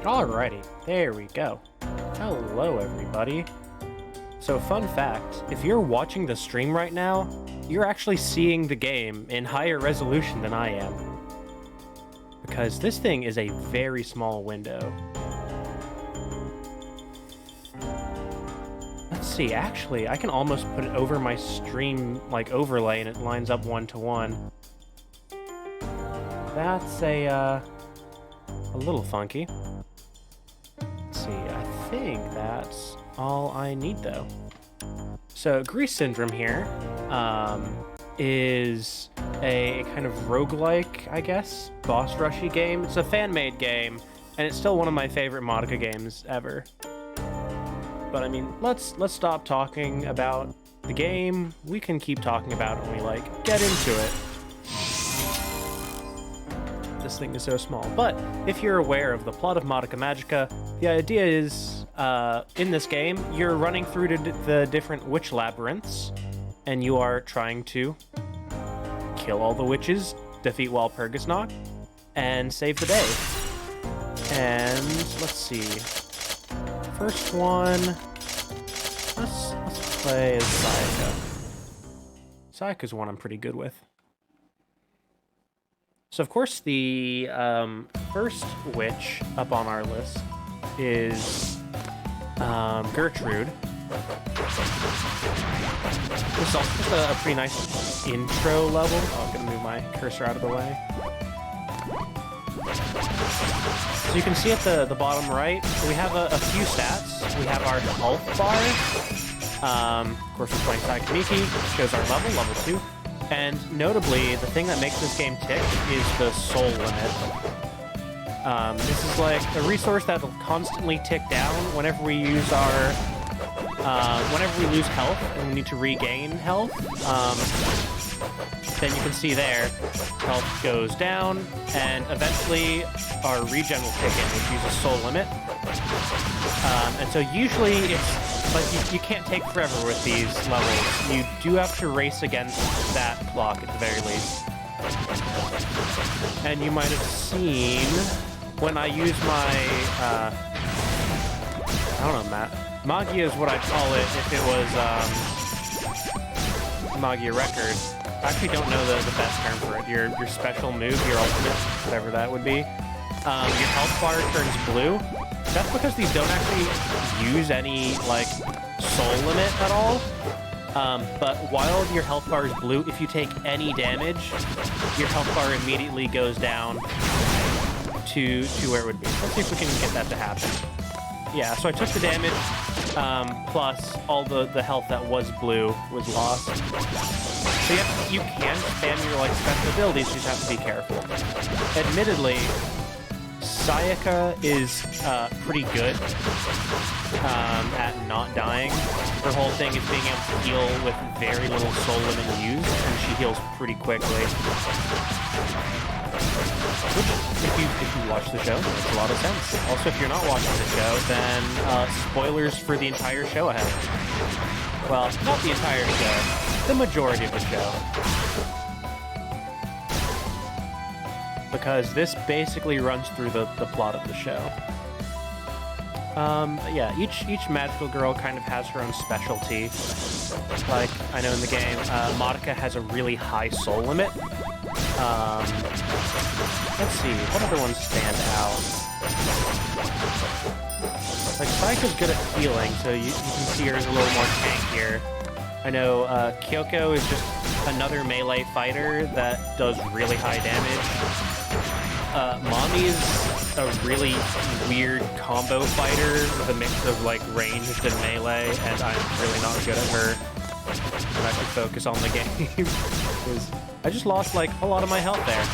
Alrighty, there we go. Hello, everybody. So, fun fact, if you're watching the stream right now, you're actually seeing the game in higher resolution than I am. Because this thing is a very small window. Let's see, actually, I can almost put it over my stream, like, overlay, and it lines up one-to-one. That's a little funky. Let's see, I think that's all I need, though. So, Grease Syndrome here is a kind of roguelike, I guess, boss rushy game. It's a fan-made game, and it's still one of my favorite Madoka games ever. But I mean, let's stop talking about the game. We can keep talking about it when we, like, get into it. This thing is so small. But if you're aware of the plot of Madoka Magica, the idea is, in this game, you're running through the different witch labyrinths, and you are trying to kill all the witches, defeat Walpurgisnacht, and save the day. And let's see. First one, let's play as Sayaka. Sayaka's one I'm pretty good with. So, of course, the first witch up on our list is Gertrude. This is also just a pretty nice intro level. Oh, I'm going to move my cursor out of the way. So you can see at the bottom right, we have a few stats. We have our health bar. Of course, we're playing Madoka Magica, shows our level 2. And notably, the thing that makes this game tick is the soul limit. This is like a resource that will constantly tick down whenever we use our, whenever we lose health and we need to regain health. Then you can see there, health goes down, and eventually our regen will kick in, which uses soul limit. And so usually it's like you can't take forever with these levels. You do have to race against that clock at the very least. And you might have seen when I use my, I don't know, Magia is what I'd call it if it was Magia Record. I actually don't know the best term for it. Your special move, your ultimate, whatever that would be. Your health bar turns blue. That's because these don't actually use any, like, soul limit at all. But while your health bar is blue, if you take any damage, your health bar immediately goes down to where it would be. Let's see if we can get that to happen. Yeah, so I took the damage, plus all the health that was blue was lost. So you can spam your, like, special abilities, you just have to be careful. Admittedly, Sayaka is pretty good at not dying. Her whole thing is being able to heal with very little soul limit used, and she heals pretty quickly. Which, if you watch the show, makes a lot of sense. Also, if you're not watching the show, then spoilers for the entire show ahead. Well, not the entire show, the majority of the show. Because this basically runs through the plot of the show. Yeah, each magical girl kind of has her own specialty. Like, I know in the game, Madoka has a really high soul limit. Let's see, what other ones stand out? Like, Sayaka's good at healing, so you can see her as a little more tankier. I know Kyoko is just another melee fighter that does really high damage. Mami's a really weird combo fighter with a mix of, like, ranged and melee, and I'm really not good at her. I should focus on the game. Because I just lost, like, a lot of my health there.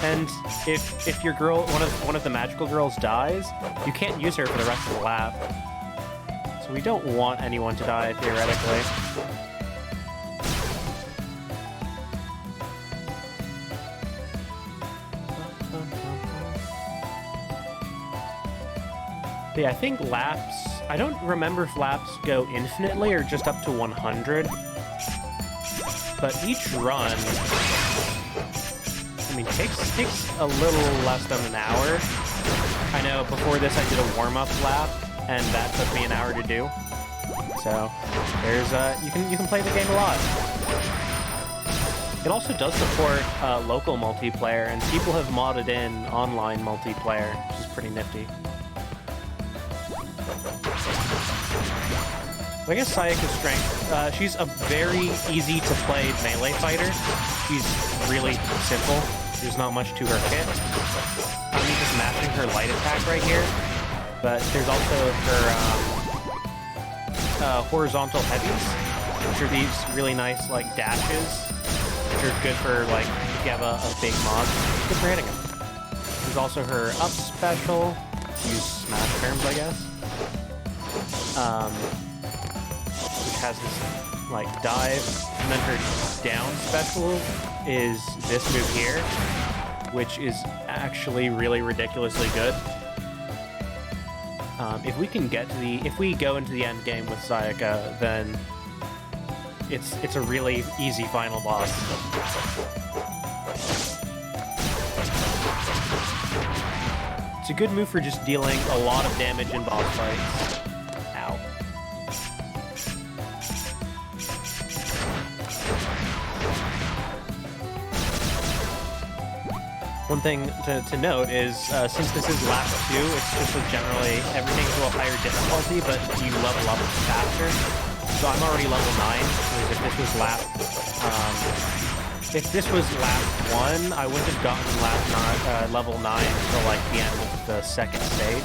And if your girl, one of the magical girls dies, you can't use her for the rest of the lap. So we don't want anyone to die, theoretically. But yeah, I think laps, I don't remember if laps go infinitely or just up to 100. But each run, I mean, takes a little less than an hour. I know before this I did a warm-up lap, and that took me an hour to do. So there's you can play the game a lot. It also does support local multiplayer, and people have modded in online multiplayer, which is pretty nifty. I guess Sayaka's strength, she's a very easy-to-play melee fighter. She's really simple. There's not much to her kit. I'm just mashing her light attack right here, but there's also her horizontal heavies, which are these really nice like dashes, which are good for like if you have a big mob. Good for hitting them. There's also her up special. Use smash terms, I guess. Which has this like dive, and then her down special is this move here, which is actually really ridiculously good. If we go into the end game with Sayaka, then it's a really easy final boss. It's a good move for just dealing a lot of damage in boss fights. Ow. One thing to note is, since this is lap 2, it's just generally everything's a little higher difficulty, but you level up faster. So I'm already level 9, whereas if this was lap 1, I wouldn't have gotten level 9 until like the end of the second stage.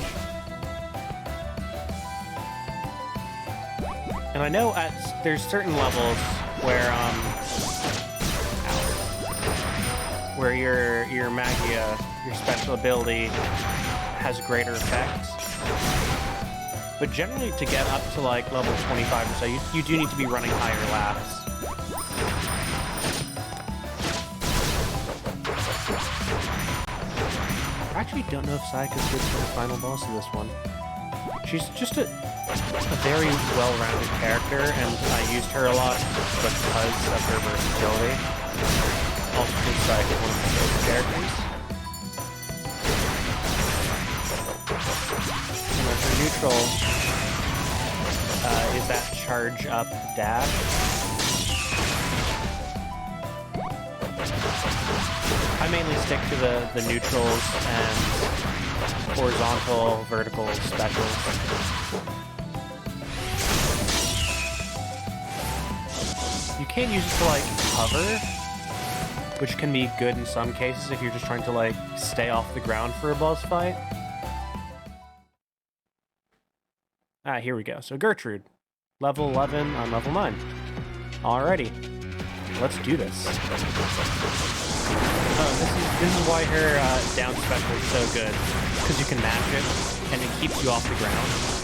And I know there's certain levels where your Magia, your special ability, has greater effects. But generally, to get up to like level 25 or so, you do need to be running higher laps. I actually don't know if Sayaka's good for the final boss of this one. She's just a very well-rounded character, and I used her a lot because of her versatility. Also, Sayaka is one of my favorite characters. And then her neutral is that charge up dash. I mainly stick to the neutrals and horizontal, vertical specials. You can use it to like hover, which can be good in some cases if you're just trying to like stay off the ground for a boss fight. Here we go. So Gertrude, level 11 on level 9. Alrighty, let's do this. This is why her down special is so good, because you can mash it and it keeps you off the ground.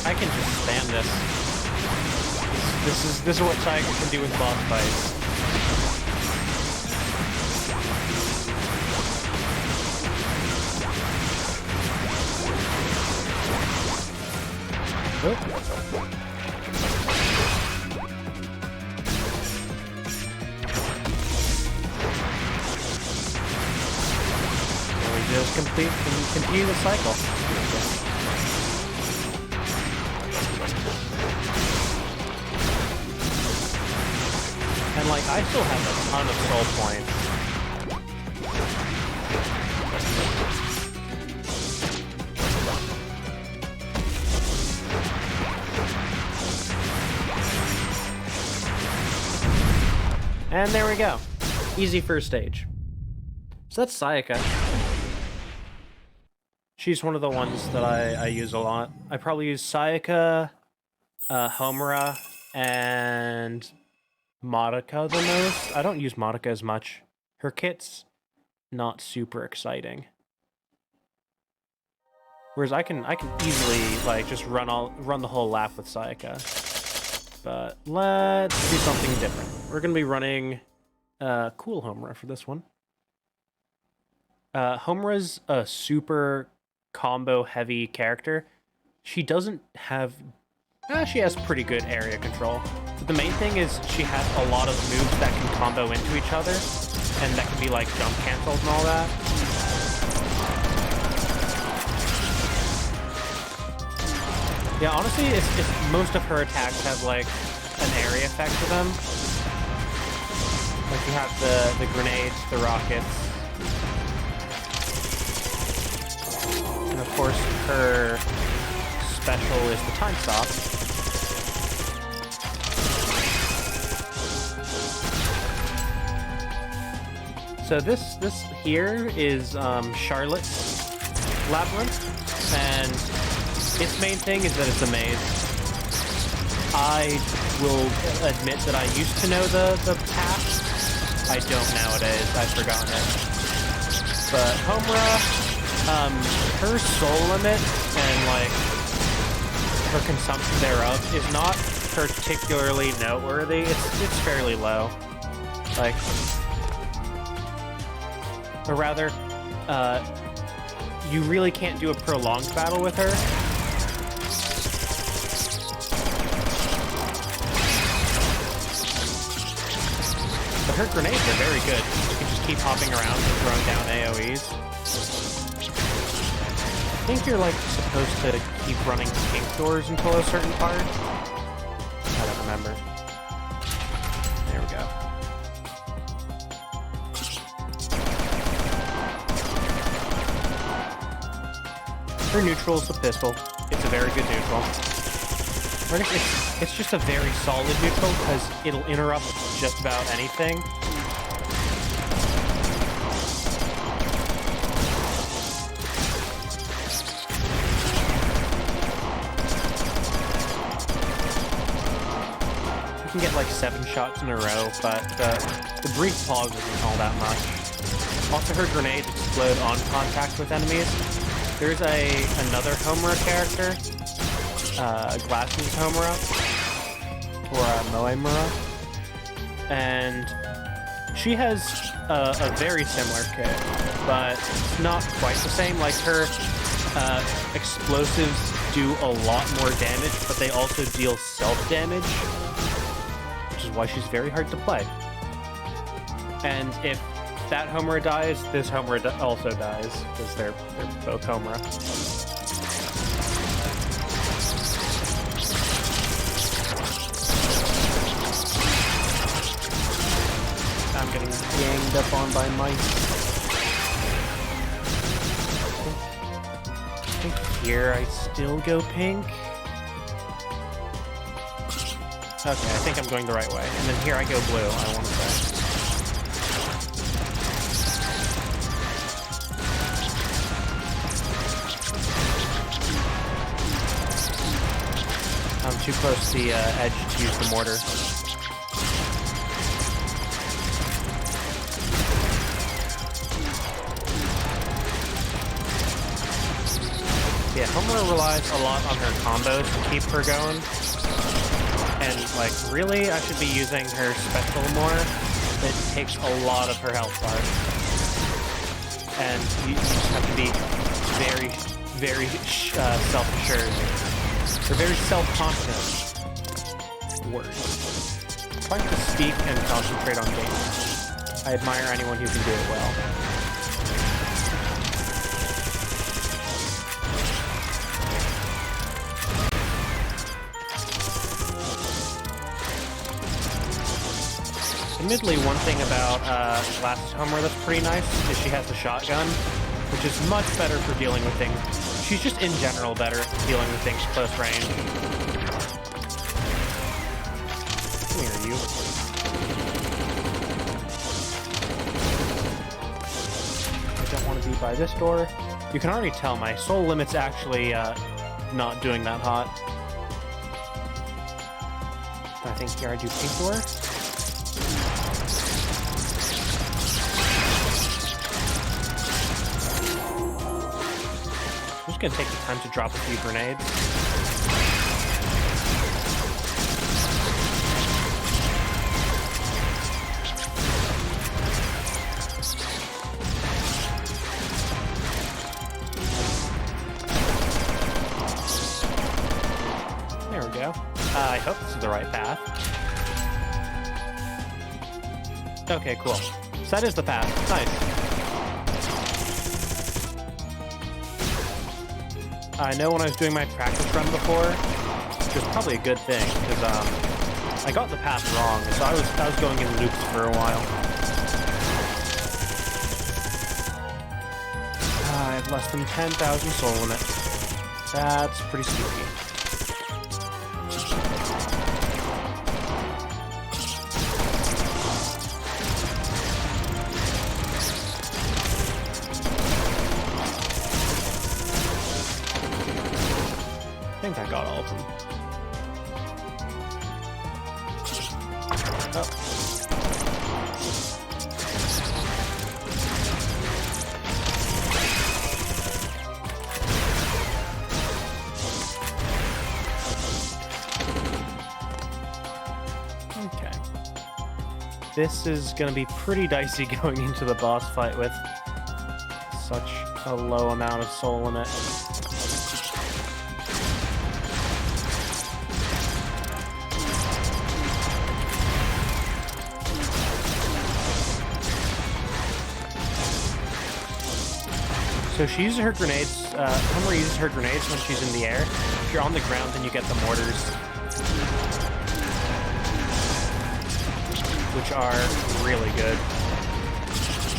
I can just spam this. This is what Sayaka can do with boss fights. Oh. And we just continue the cycle. And like, I still have a ton of soul points. And there we go. Easy first stage. So that's Sayaka. She's one of the ones that I use a lot. I probably use Sayaka, Homura, and Madoka the most. I don't use Madoka as much. Her kit's not super exciting. Whereas I can easily like just run the whole lap with Sayaka. But let's do something different. We're gonna be running cool Homura for this one. Homura's a super combo heavy character. She doesn't have. She has pretty good area control. But the main thing is she has a lot of moves that can combo into each other, and that can be like jump canceled and all that. Yeah, honestly, it's most of her attacks have like an area effect to them. Like you have the grenades, the rockets, and of course her special is the time stop. So this here is Charlotte's Labyrinth, and its main thing is that it's a maze. I will admit that I used to know the path. I don't nowadays. I've forgotten it. But Homura, her soul limit and like her consumption thereof is not particularly noteworthy. It's fairly low. Like, or rather, you really can't do a prolonged battle with her. But her grenades are very good. You can just keep hopping around and throwing down AoEs. I think you're like supposed to keep running pink doors until a certain part. I don't remember. There we go. Her neutral is the pistol. It's a very good neutral. It's just a very solid neutral because it'll interrupt just about anything. You can get like 7 shots in a row, but the brief pause isn't all that much. Also, her grenades explode on contact with enemies. There's another Homura character, Glasses Homura, or Moemura, and she has a very similar kit, but it's not quite the same. Like her explosives do a lot more damage, but they also deal self-damage, which is why she's very hard to play. And if that Homura dies, this Homura also dies, because they're both Homura. I'm getting ganged up on by mice. I think here I still go pink. Okay, I think I'm going the right way. And then here I go blue, I want to say. I'm too close to the edge to use the mortar. Yeah, Homura relies a lot on her combos to keep her going. And, like, really, I should be using her special more. It takes a lot of her health bar. And you just have to be very, very self-assured. Or very self-confident. Words. Trying to speak and concentrate on games. I admire anyone who can do it well. Admittedly, one thing about Glasses Homura that's pretty nice is she has a shotgun, which is much better for dealing with things. She's just in general better at dealing with things close range. Come here, you. I don't want to be by this door. You can already tell my soul limit's actually not doing that hot. I think here I do pink door. I'm just gonna take the time to drop a few grenades. I hope this is the right path. Okay, cool. So that is the path. Nice. I know when I was doing my practice run before, which was probably a good thing, because I got the path wrong, so I was going in loops for a while. I have less than 10,000 soul limit. That's pretty spooky. I think I got all of them. Oh. Okay. This is gonna be pretty dicey going into the boss fight with such a low amount of soul limit. So she uses her grenades, Homer uses her grenades when she's in the air. If you're on the ground, then you get the mortars, which are really good.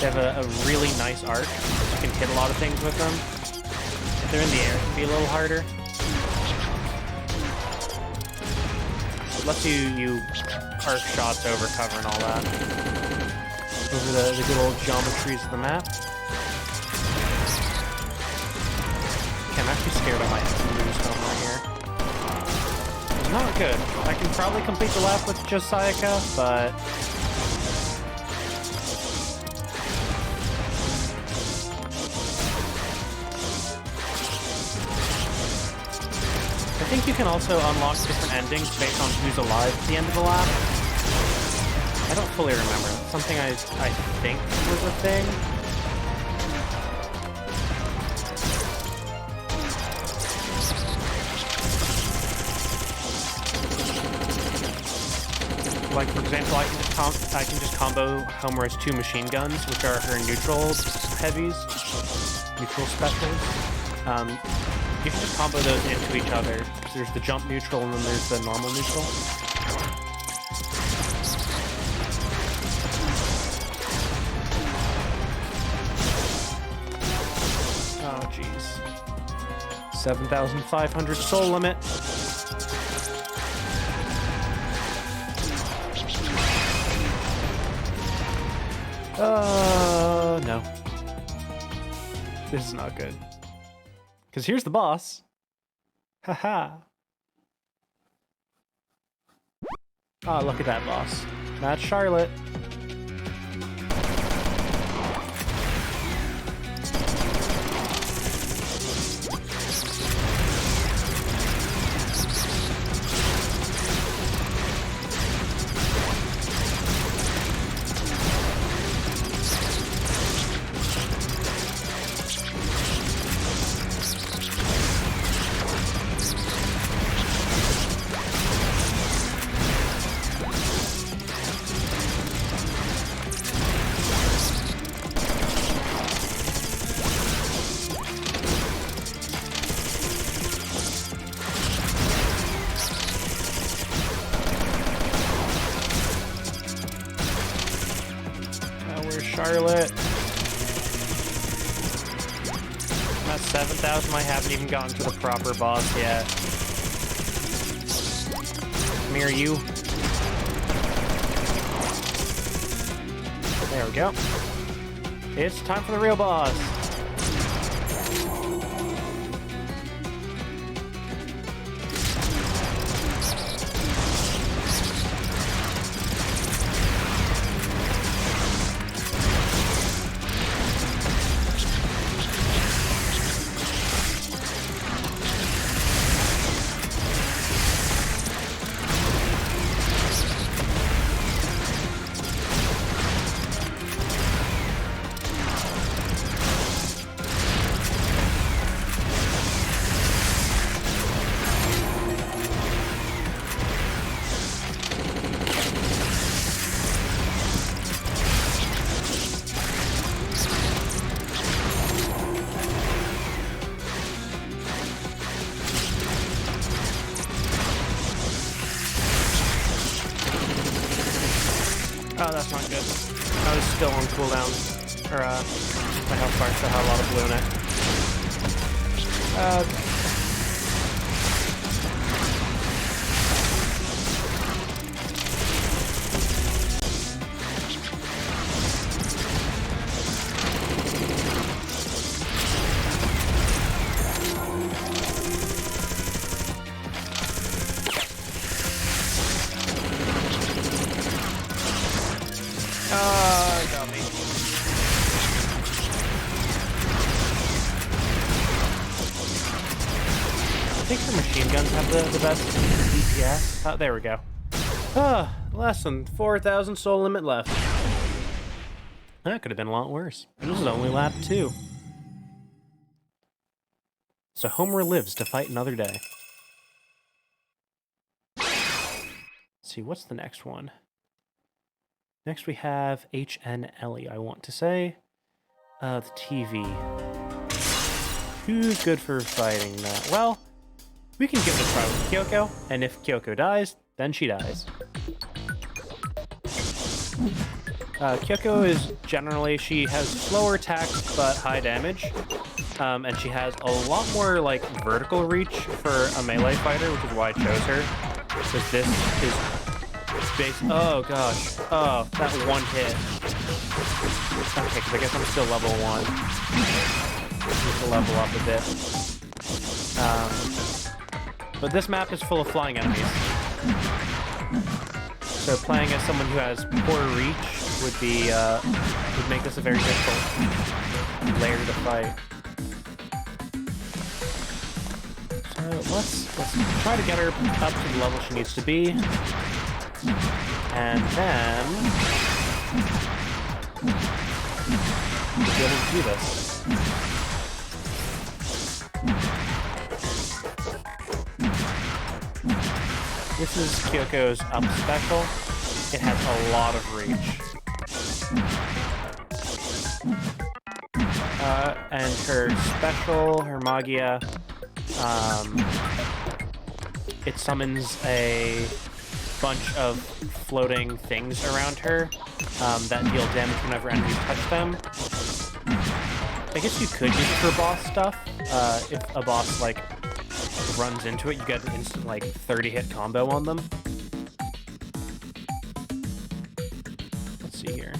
They have a really nice arc. You can hit a lot of things with them. If they're in the air, it can be a little harder. It lets you arc shots over cover and all that. Over the good old geometries of the map. I'm actually scared I might lose home right here. It's not good. I can probably complete the lap with just Sayaka, but... I think you can also unlock different endings based on who's alive at the end of the lap. I don't fully remember. Something I think was a thing. Like, for example, I can just combo Homer's 2 machine guns, which are her neutral heavies, neutral specials. You can just combo those into each other. There's the jump neutral, and then there's the normal neutral. Oh, jeez. 7,500 soul limit. No. This is not good. Because here's the boss. Haha. Ah, look at that boss. That's Charlotte. Charlotte. I'm at 7,000. I haven't even gotten to the proper boss yet. Come here, you. There we go. It's time for the real boss. Oh, that's not good. I was still on cooldown. Or, my health bar still had a lot of blue in it. Got me. I think the machine guns have the best DPS. Oh, there we go. Less than 4,000 soul limit left. That could have been a lot worse. This is only lap 2. So Homer lives to fight another day. Let's see, what's the next one? Next we have HN Ellie, I want to say. The TV. Who's good for fighting that? Well, we can give it a try with Kyoko, and if Kyoko dies, then she dies. Kyoko is generally, she has slower attack, but high damage. And she has a lot more, like, vertical reach for a melee fighter, which is why I chose her. Because this is based... Oh, gosh. Oh, that one hit. Okay, because I guess I'm still level 1. Just to level up a bit. But this map is full of flying enemies. So playing as someone who has poor reach would be, would make this a very difficult layer to fight. Let's try to get her up to the level she needs to be. And then we'll be able to do this. This is Kyoko's up special. It has a lot of reach. And her special, her Magia, it summons a bunch of floating things around her that deal damage whenever enemies touch them. I guess you could use it for boss stuff. If a boss, like, runs into it, you get an instant, like, 30-hit combo on them. Let's see here.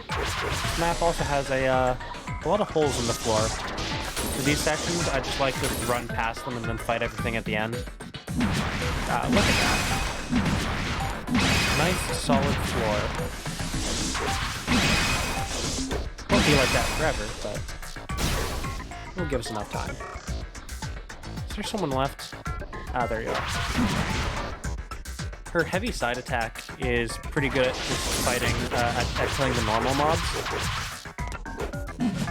This map also has a lot of holes in the floor. For these sections, I just like to run past them and then fight everything at the end. Look at that. Nice, solid floor. Won't be like that forever, but it'll give us enough time. Is there someone left? Ah, there you are. Her heavy side attack is pretty good at just fighting, at killing the normal mobs.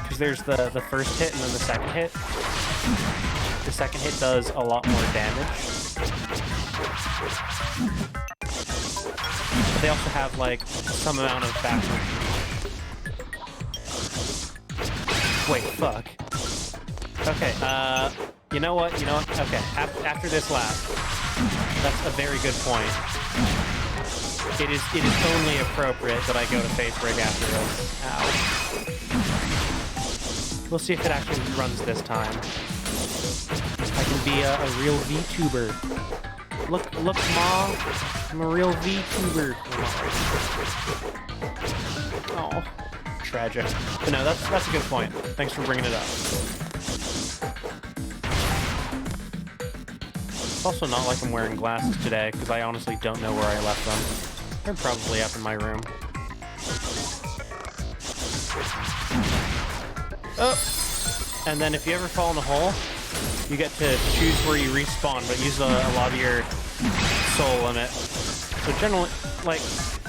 Because there's the first hit and then the second hit. The second hit does a lot more damage. But they also have, like, some amount of backward reach. Wait, fuck. Okay, you know what? Okay, after this lap, that's a very good point. It is only appropriate that I go to face rig after this. Ow. We'll see if it actually runs this time. I can be a real VTuber. Look, Ma, I'm a real VTuber. Oh, tragic. But no, that's a good point. Thanks for bringing it up. It's also not like I'm wearing glasses today, because I honestly don't know where I left them. They're probably up in my room. Oh! And then if you ever fall in a hole, you get to choose where you respawn, but use a lot of your soul limit. So generally, like,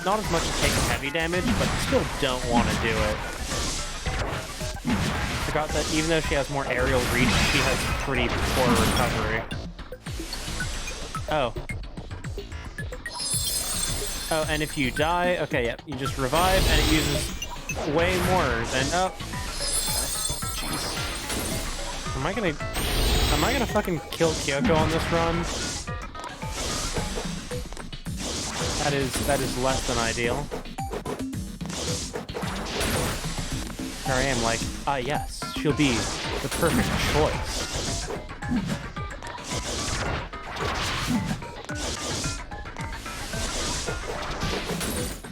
not as much as taking heavy damage, but you still don't want to do it. Forgot that even though she has more aerial reach, she has pretty poor recovery. Oh. Oh, and if you die, okay, yep, you just revive, and it uses way more than... Oh. Jeez. Am I gonna fucking kill Kyoko on this run? That is less than ideal. Here I am like, ah yes, she'll be the perfect choice.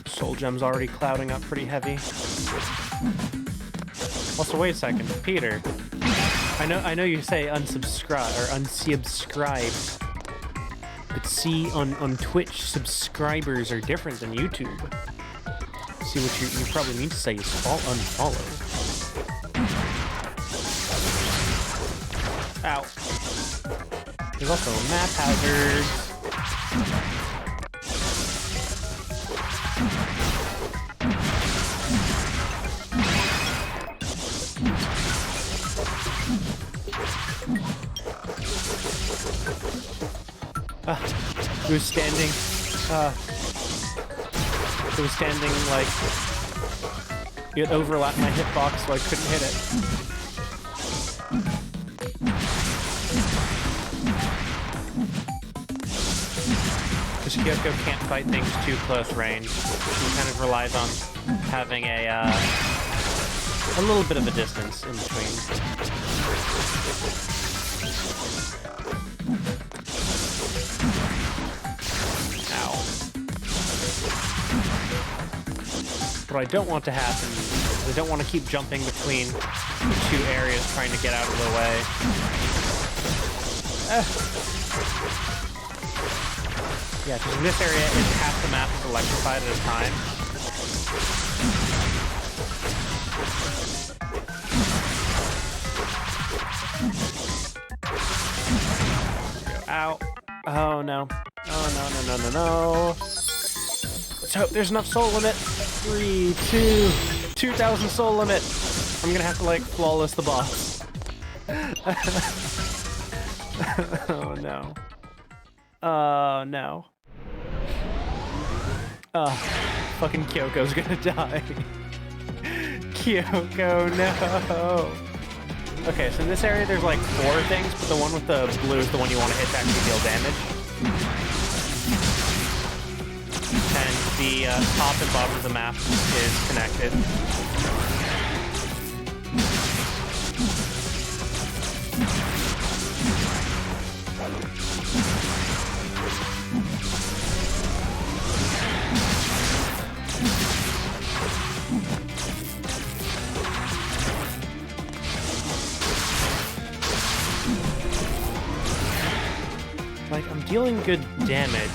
Soul gem's already clouding up pretty heavy. Also, wait a second, Peter. I know you say unsubscribe or unsubscribe, but see, on Twitch, subscribers are different than YouTube. See, what you probably mean to say is unfollow. Ow. There's also a map hazard. It was standing, like, it overlapped my hitbox, so I couldn't hit it. Because Kyoko can't fight things too close range. She kind of relies on having a little bit of a distance in between. What I don't want to happen is I don't want to keep jumping between the two areas trying to get out of the way. Yeah, because in this area, it's half the map is electrified at a time. Ow. Oh, no. Oh, no. Let's hope there's enough soul limit. 3, 2, 2,000 soul limit. I'm gonna have to, like, flawless the boss. Oh, no. Oh, no. Oh, fucking Kyoko's gonna die. Kyoko, no. Okay, so in this area there's, like, 4 things, but the one with the blue is the one you want to hit to actually deal damage. And the top and bottom of the map is connected. Like, I'm dealing good damage.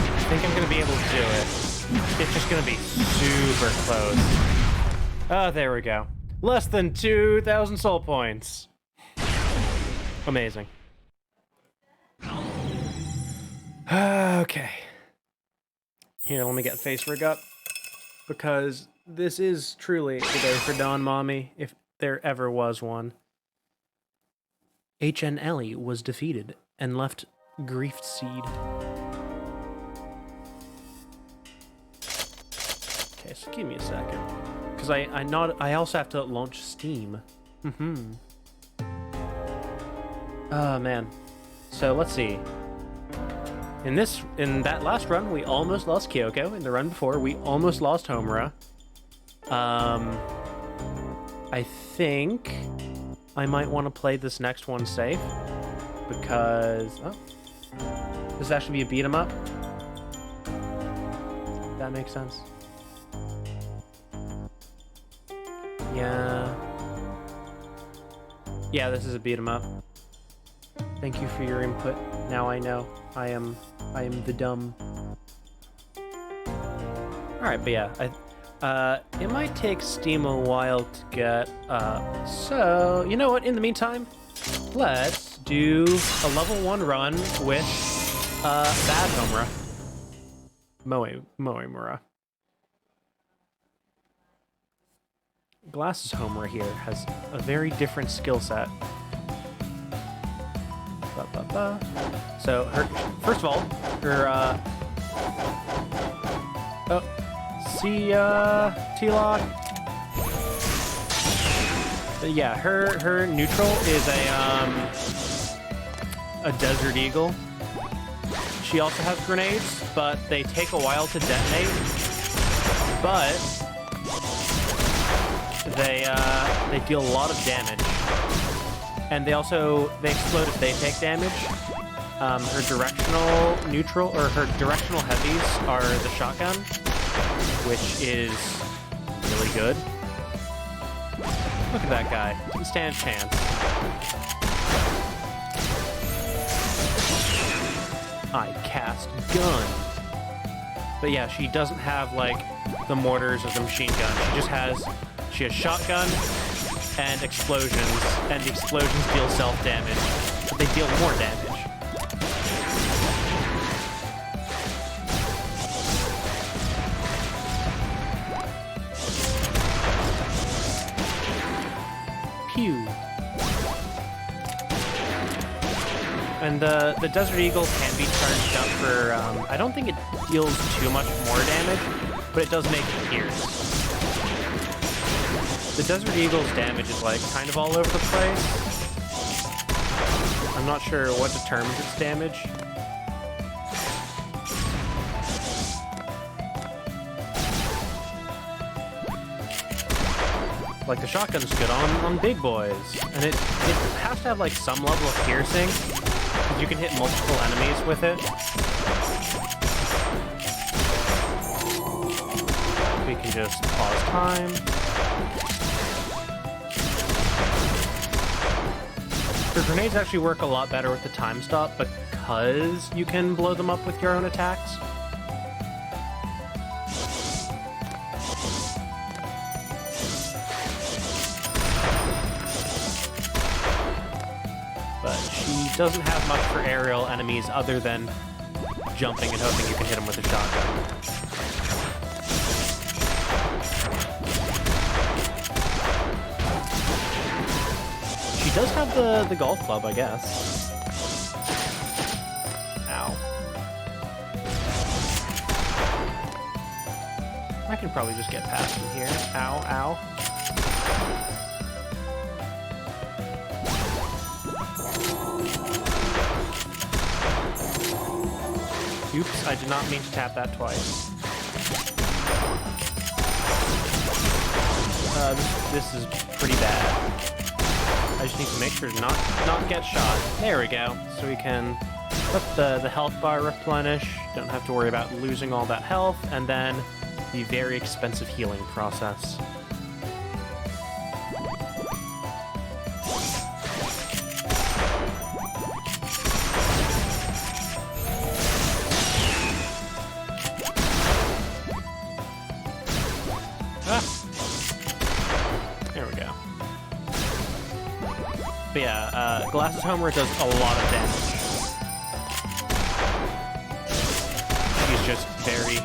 I think I'm gonna be able to do it. It's just gonna be super close. Oh, there we go. Less than 2,000 soul points. Amazing. Okay. Here, let me get face rig up. Because this is truly the day for Dawn Mommy, if there ever was one. HN Ellie was defeated and left Grief Seed. Okay, so give me a second. Because I also have to launch Steam. Oh, man. So, let's see. In that last run, we almost lost Kyoko. In the run before, we almost lost Homura. I think I might want to play this next one safe. Because... oh. This actually be a beat 'em up. That makes sense. Yeah. Yeah, this is a beat 'em up. Thank you for your input. Now I know. I am the dumb. Alright, but yeah, it might take Steam a while to get up. So, you know what? In the meantime, let's do a level 1 run with Bad Homura. Moemura. Glasses Homura here has a very different skill set. So first of all, her oh, see T-Lock. Yeah, her neutral is a Desert Eagle. She also has grenades, but they take a while to detonate. But they deal a lot of damage, and they explode if they take damage. Her directional neutral, or her directional heavies are the shotgun, which is really good. Look at that guy. Didn't stand a chance. I cast gun. But yeah, she doesn't have, like, the mortars or the machine gun. She has shotgun and explosions, and the explosions deal self-damage, but they deal more damage. Pew. And the Desert Eagle can be charged up for, I don't think it deals too much more damage, but it does make it pierce. The Desert Eagle's damage is, like, kind of all over the place. I'm not sure what determines its damage. Like, the shotgun's good on big boys, and it has to have, like, some level of piercing, because you can hit multiple enemies with it. We can just pause time. The grenades actually work a lot better with the time stop, because you can blow them up with your own attacks. Doesn't have much for aerial enemies other than jumping and hoping you can hit them with a shotgun. She does have the golf club, I guess. Ow. I can probably just get past him here. Ow, ow. Oops, I did not mean to tap that twice. This is pretty bad. I just need to make sure to not get shot. There we go. So we can let the health bar replenish. Don't have to worry about losing all that health. And then the very expensive healing process. But yeah, Glasses Homer does a lot of damage. She's just very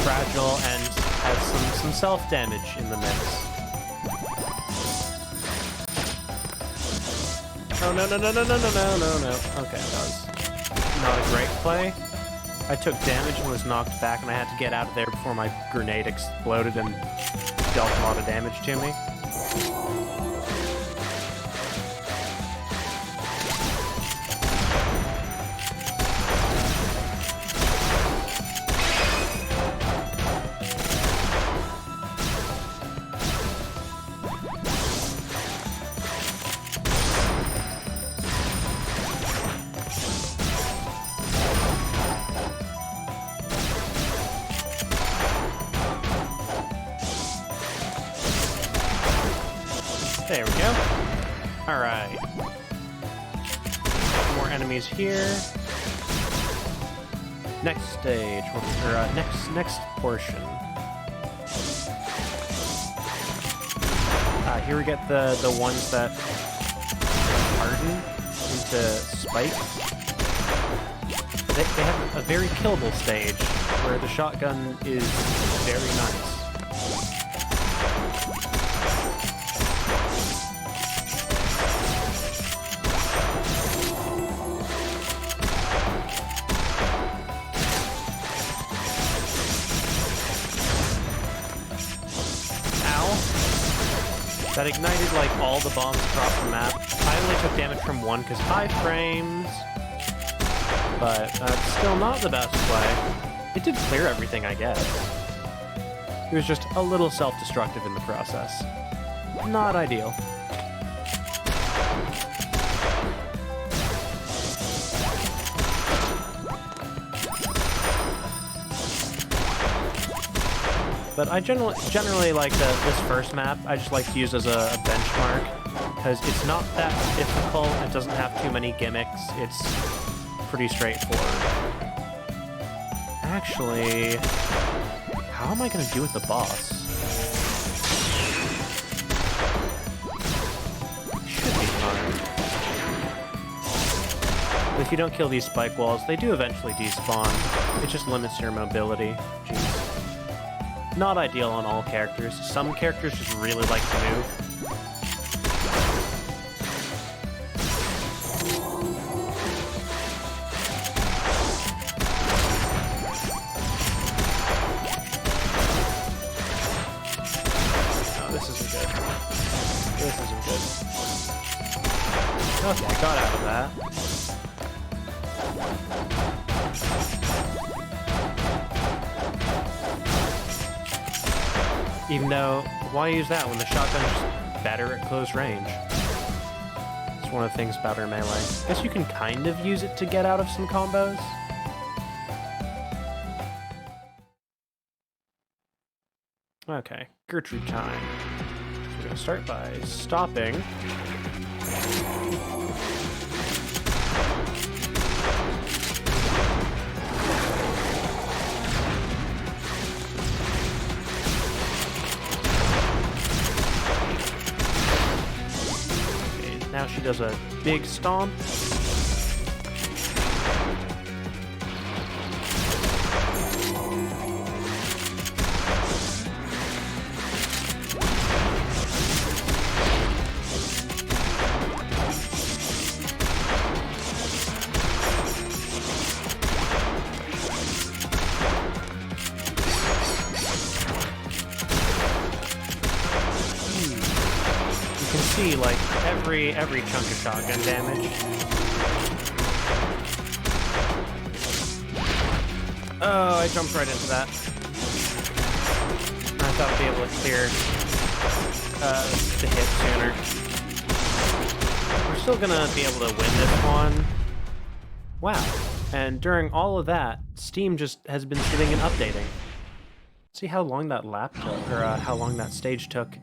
fragile and has some self-damage in the mix. Oh, no. Okay, that was not a great play. I took damage and was knocked back, and I had to get out of there before my grenade exploded and dealt a lot of damage to me. There we go. Alright. More enemies here. Next stage, or next portion. Here we get the ones that harden into spikes. They have a very killable stage, where the shotgun is very nice. That ignited, like, all the bombs across the map. I only took damage from one because 5 frames. But that's still not the best play. It did clear everything, I guess. It was just a little self-destructive in the process. Not ideal. But I generally like this first map. I just like to use as a benchmark because it's not that difficult. It doesn't have too many gimmicks. It's pretty straightforward. Actually, how am I going to do with the boss? Should be fine. But if you don't kill these spike walls, they do eventually despawn. It just limits your mobility. Jeez. Not ideal on all characters. Some characters just really like to move. Oh, this isn't good. This isn't good. Okay, I got out of that. Even though, why use that when the shotgun's just better at close range? It's one of the things about her melee. I guess you can kind of use it to get out of some combos. Okay, Gertrude time. So we're gonna start by stopping. Now she does a big stomp. See, like, every chunk of shotgun damage. Oh, I jumped right into that. I thought I'd be able to clear the hit sooner. We're still gonna be able to win this one. Wow. And during all of that, Steam just has been sitting and updating. See how long that lap took, or how long that stage took.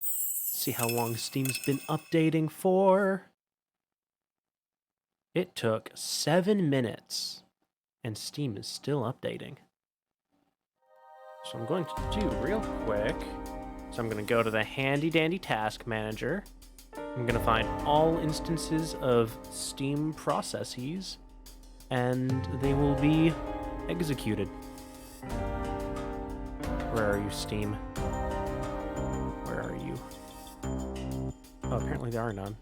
See how long Steam's been updating for. It took 7 minutes, and Steam is still updating. So I'm going to do real quick. So I'm going to go to the handy dandy task manager. I'm going to find all instances of Steam processes, and they will be executed. Where are you, Steam? Where are you? Oh, apparently there are none.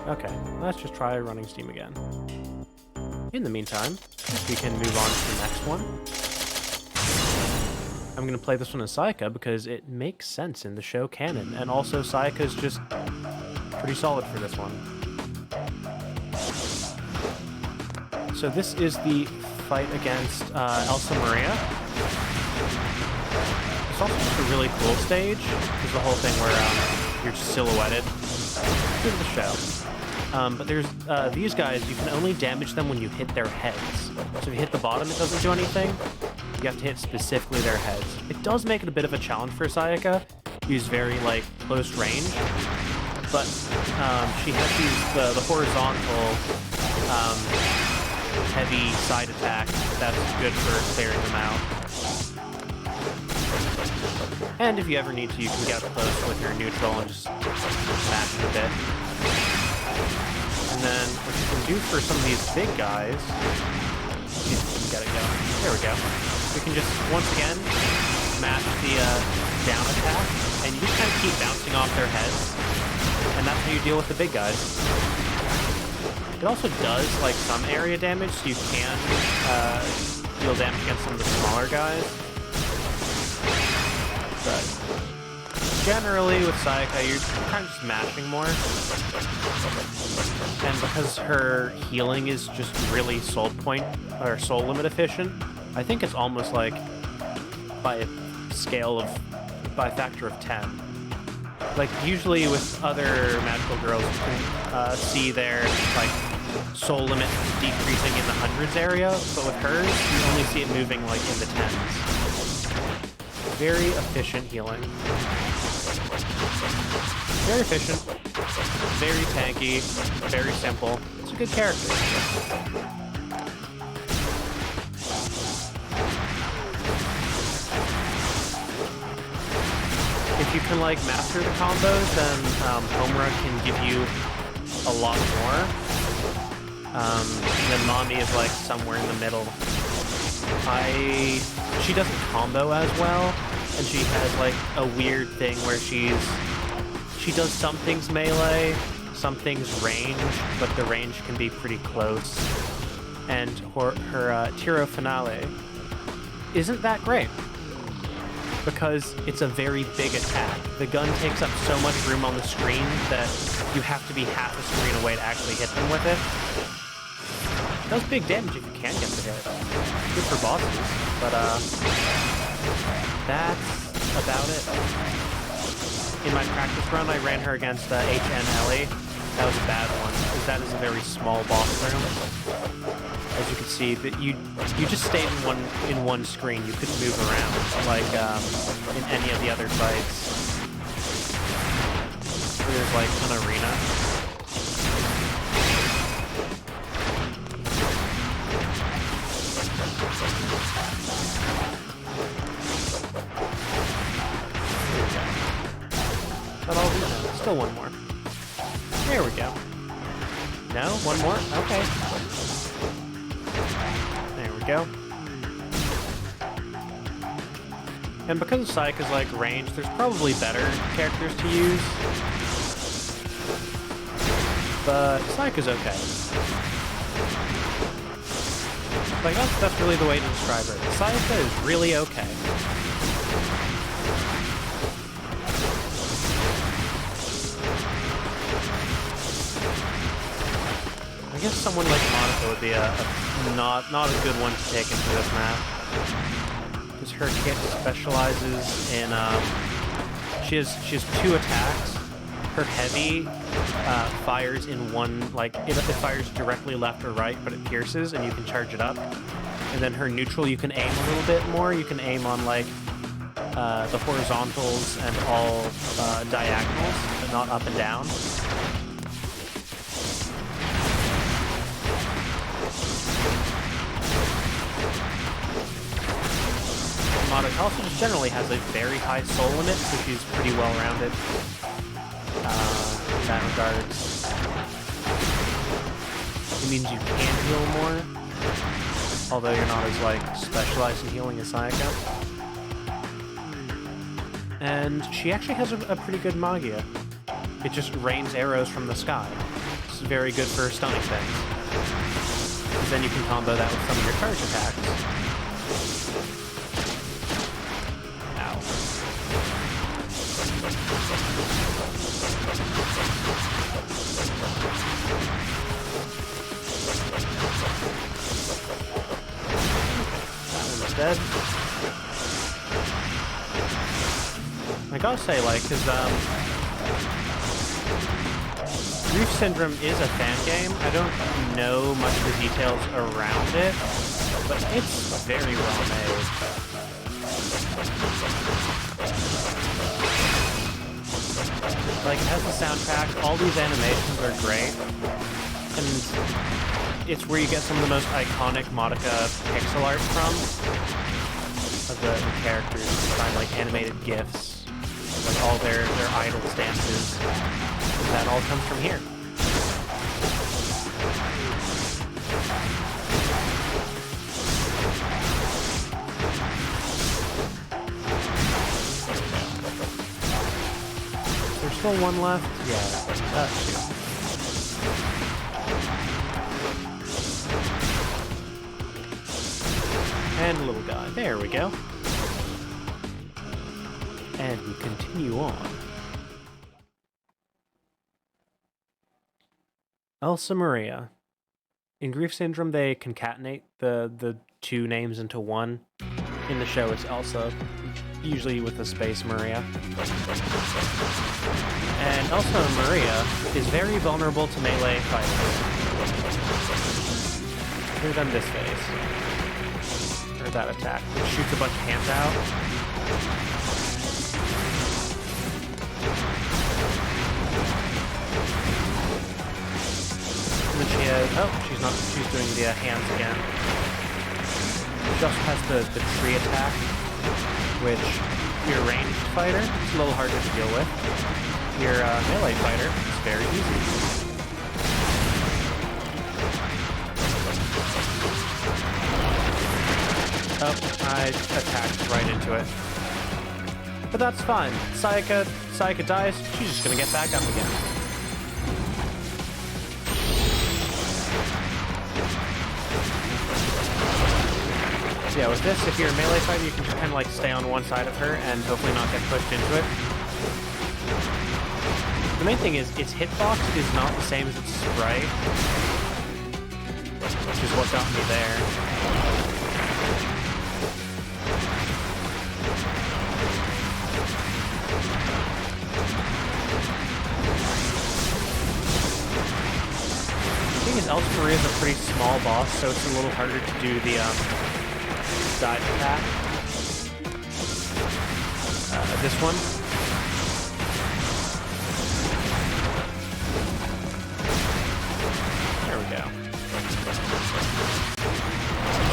Okay, let's just try running Steam again. In the meantime, we can move on to the next one. I'm going to play this one in Sayaka because it makes sense in the show canon, and also Sayaka's just pretty solid for this one. So this is the fight against Elsa Maria. It's also just a really cool stage. There's the whole thing where you're just silhouetted through the show. But there's these guys, you can only damage them when you hit their heads. So if you hit the bottom, it doesn't do anything. You have to hit specifically their heads. It does make it a bit of a challenge for Sayaka. Use very, like, close range. But she has these, the horizontal, heavy side attack that's good for clearing them out. And if you ever need to, you can get up close with your neutral and just smash it a bit. And then what you can do for some of these big guys, you can get it going. There we go. We can just, once again, smash the down attack, and you just kind of keep bouncing off their heads. And that's how you deal with the big guys. It also does, like, some area damage, so you can deal damage against some of the smaller guys. But generally with Sayaka, you're kind of just mashing more. And because her healing is just really soul point or soul limit efficient, I think it's almost like by a factor of 10. Like usually with other magical girls, you can see their like soul limit decreasing in the hundreds area, but with hers, you only see it moving like in the tens. Very efficient healing. Very efficient, very tanky, very simple. It's a good character. If you can like master the combos, then Homura can give you a lot more. Then Nami is like somewhere in the middle. She doesn't combo as well, and she has like a weird thing where she does some things melee, some things range, but the range can be pretty close. And her tiro finale isn't that great, because it's a very big attack. The gun takes up so much room on the screen that you have to be half a screen away to actually hit them with it. It does big damage if you can get the hit. Good for bosses, but that's about it. In my practice run, I ran her against HN That was a bad one, because that is a very small boss room. As you can see, that you just stayed in one screen. You couldn't move around like in any of the other fights. Where there's like an arena. But I'll do that. Still one more. There we go. No? One more? Okay. There we go. And because Sayaka's like range, there's probably better characters to use. But Sayaka's okay. Like that's really the way to describe her. Sayaka is really okay. I guess someone like Madoka would be not a good one to take into this map, because her kit specializes in she has 2 attacks. Her heavy fires in one, like it fires directly left or right, but it pierces and you can charge it up. And then her neutral, you can aim a little bit more. You can aim on like the horizontals and all diagonals, but not up and down. Madoka also just generally has a very high soul limit, so she's pretty well-rounded in that regard. It means you can heal more, although you're not as like specialized in healing as Sayaka. And she actually has a pretty good Magia. It just rains arrows from the sky. It's very good for stunning things. Because then you can combo that with some of your charge attacks. Dead. I gotta say, like, because Grief Syndrome is a fan game. I don't know much of the details around it, but it's very well made. Like, it has the soundtrack, all these animations are great, and it's where you get some of the most iconic Madoka pixel art from, of the characters. You find like animated GIFs, like all their idols' dances. That all comes from here. There's still one left? Yeah, that's 2. And a little guy. There we go. And we continue on. Elsa Maria. In Grief Syndrome, they concatenate the two names into one. In the show, it's Elsa, usually with the space Maria. And Elsa Maria is very vulnerable to melee fighters. Give them this phase. Or that attack, which shoots a bunch of hands out. And then she has, she's doing the hands again. She also has the tree attack, which your ranged fighter is a little harder to deal with. Your melee fighter is very easy. Oh, I attacked right into it. But that's fine. Sayaka dies, she's just gonna get back up again. Yeah, with this, if you're a melee fighter, you can just kind of like stay on one side of her and hopefully not get pushed into it. The main thing is, its hitbox is not the same as its sprite, which is what got me there. The thing is, Elsa Maria is a pretty small boss, so it's a little harder to do the dive attack. This one. There we go.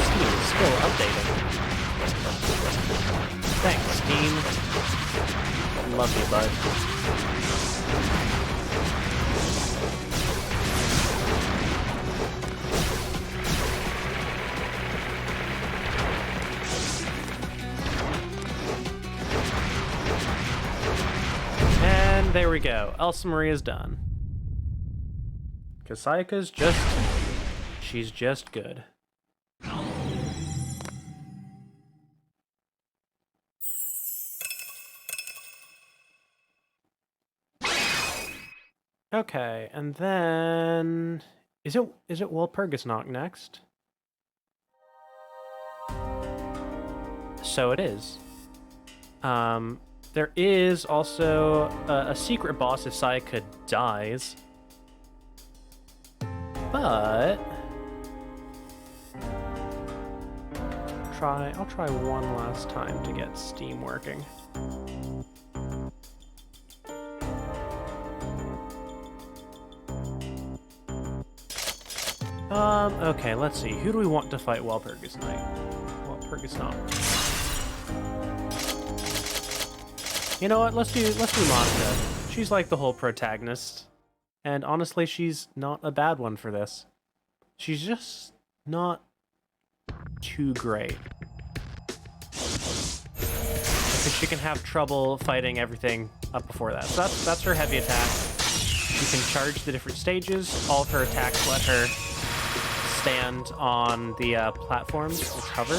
Steam is still updating. Thanks, Steam. Love you, bud. There we go. Elsa Maria's done. Because Sayaka's she's just good. Okay, and then is it Walpurgisnacht next? So it is. There is also a secret boss if Sayaka dies. But I'll try one last time to get Steam working. Okay, let's see. Who do we want to fight Walpurgisnacht? You know what? Let's do Madoka. She's like the whole protagonist. And honestly, she's not a bad one for this. She's just not too great. Because she can have trouble fighting everything up before that. So that's her heavy attack. She can charge the different stages. All of her attacks let her stand on the platforms with cover.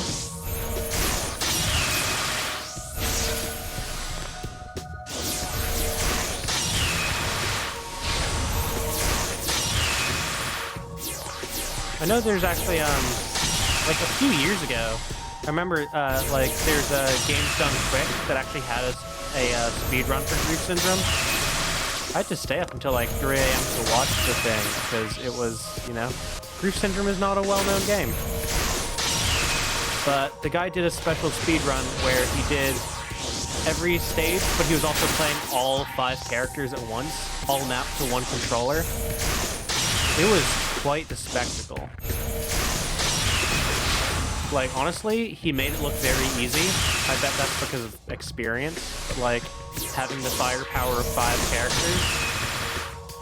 I know there's actually, like a few years ago, I remember, like, there's a Games Done Quick that actually had a speed run for Grief Syndrome. I had to stay up until like 3 a.m. to watch the thing, because it was, you know, Grief Syndrome is not a well-known game. But the guy did a special speed run where he did every stage, but he was also playing all 5 characters at once, all mapped to one controller. It was quite the spectacle. Like, honestly, he made it look very easy. I bet that's because of experience. Like, having the firepower of 5 characters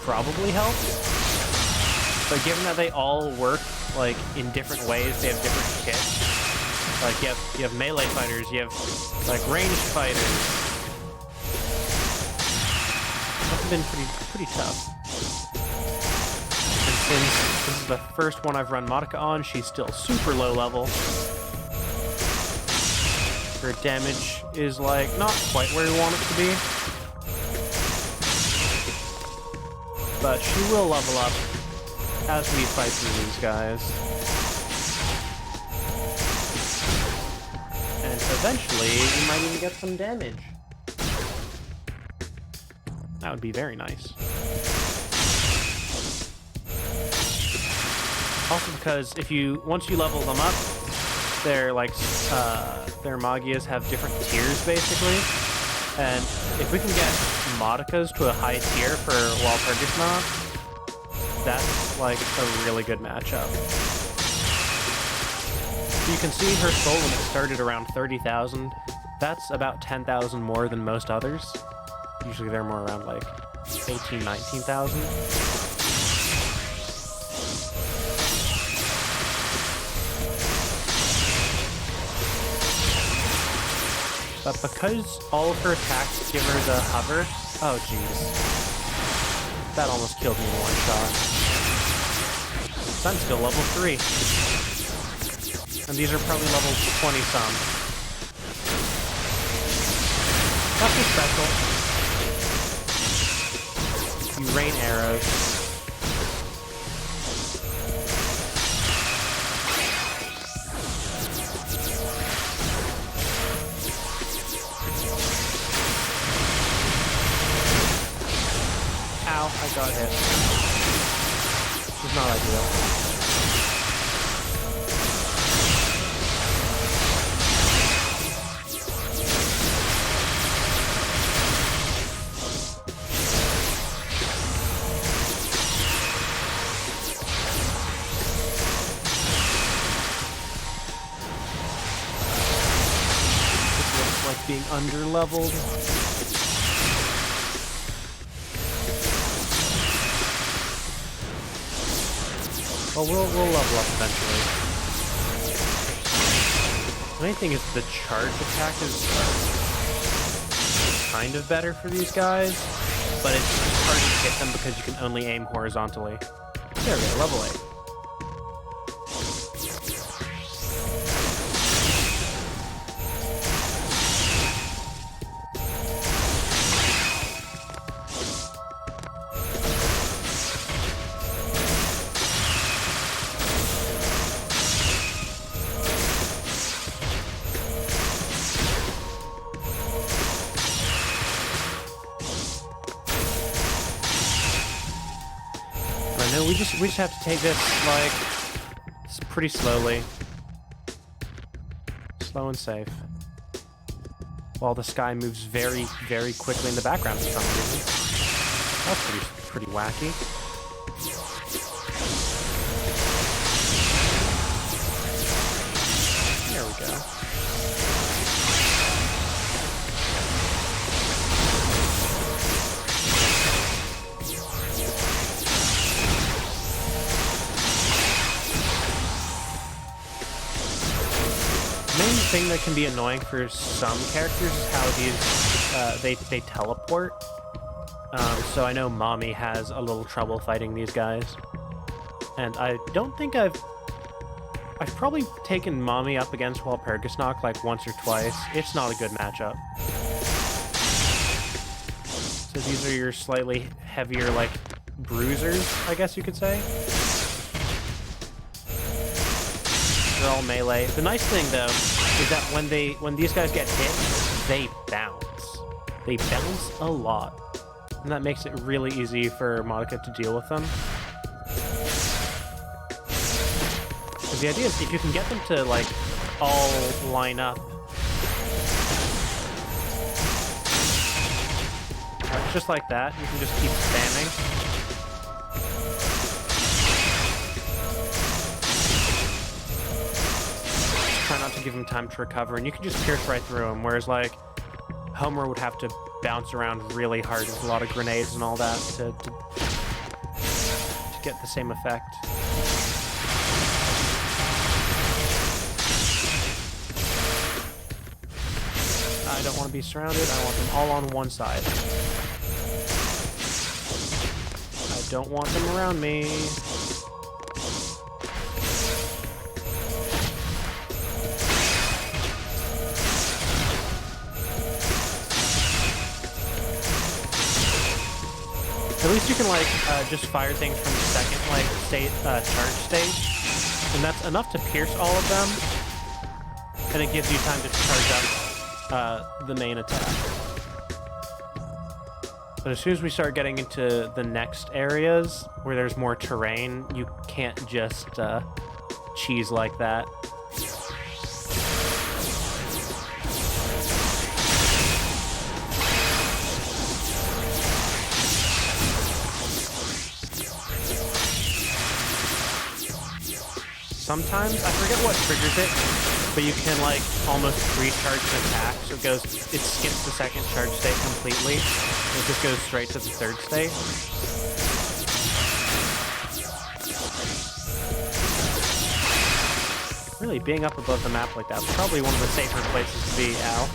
probably helped. But given that they all work, like, in different ways, they have different kits. Like, you have melee fighters, you have, like, ranged fighters. That's been pretty tough. Since this is the first one I've run Madoka on, she's still super low level. Her damage is, like, not quite where we want it to be. But she will level up as we fight through these guys. And eventually, we might even get some damage. That would be very nice. Also because once you level them up, their Magias have different tiers, basically. And if we can get Madokas to a high tier for Walpurgisnacht, that's like a really good matchup. You can see her soul when it started around 30,000. That's about 10,000 more than most others. Usually they're more around like 18,000, 19,000. But because all of her attacks give her the hover... Oh, jeez. That almost killed me in one shot. I'm still level 3. And these are probably level 20-some. Nothing special. You rain arrows. Ow, I got hit. This is not ideal. This looks like being under-leveled. Well, we'll level up eventually. The main thing is the charge attack is kind of better for these guys, but it's hard to hit them because you can only aim horizontally. There we go, level 8. No, we just have to take this, like, pretty slowly. Slow and safe. While the sky moves very, very quickly in the background for some reason. That's pretty wacky. There we go. The main thing that can be annoying for some characters is how these they teleport. So I know Mommy has a little trouble fighting these guys, and I don't think I've probably taken Mommy up against Walpurgisnacht like once or twice. It's not a good matchup. So these are your slightly heavier, like, bruisers, I guess you could say. They're all melee. The nice thing, though, is that when these guys get hit, they bounce. They bounce a lot. And that makes it really easy for Madoka to deal with them. Because the idea is if you can get them to, like, all line up. Just like that, you can just keep spamming. Try not to give him time to recover, and you can just pierce right through him, whereas, like, Homer would have to bounce around really hard with a lot of grenades and all that to get the same effect. I don't want to be surrounded, I want them all on one side. I don't want them around me. At least you can like just fire things from the second like charge state, and that's enough to pierce all of them, and it gives you time to charge up the main attack. But as soon as we start getting into the next areas where there's more terrain, you can't just cheese like that. Sometimes, I forget what triggers it, but you can like almost recharge an attack, so it skips the second charge state completely, and it just goes straight to the third state. Really, being up above the map like that is probably one of the safer places to be, Al.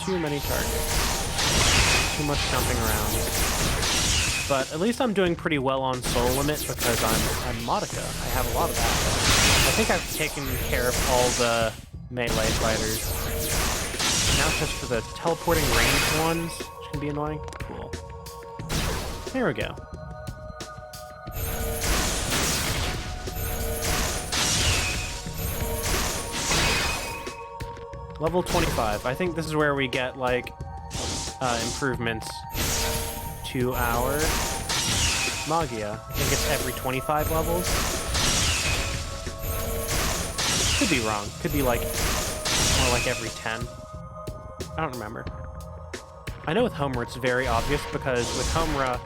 Too many targets. Too much jumping around. But at least I'm doing pretty well on soul limit because I'm Madoka. I have a lot of that. I think I've taken care of all the melee fighters. Now it's just for the teleporting ranged ones, which can be annoying. Cool. There we go. Level 25. I think this is where we get, like, improvements to our Magia. I think it's every 25 levels. Could be wrong. Could be, like, more like every 10. I don't remember. I know with Homura it's very obvious, because with Homura,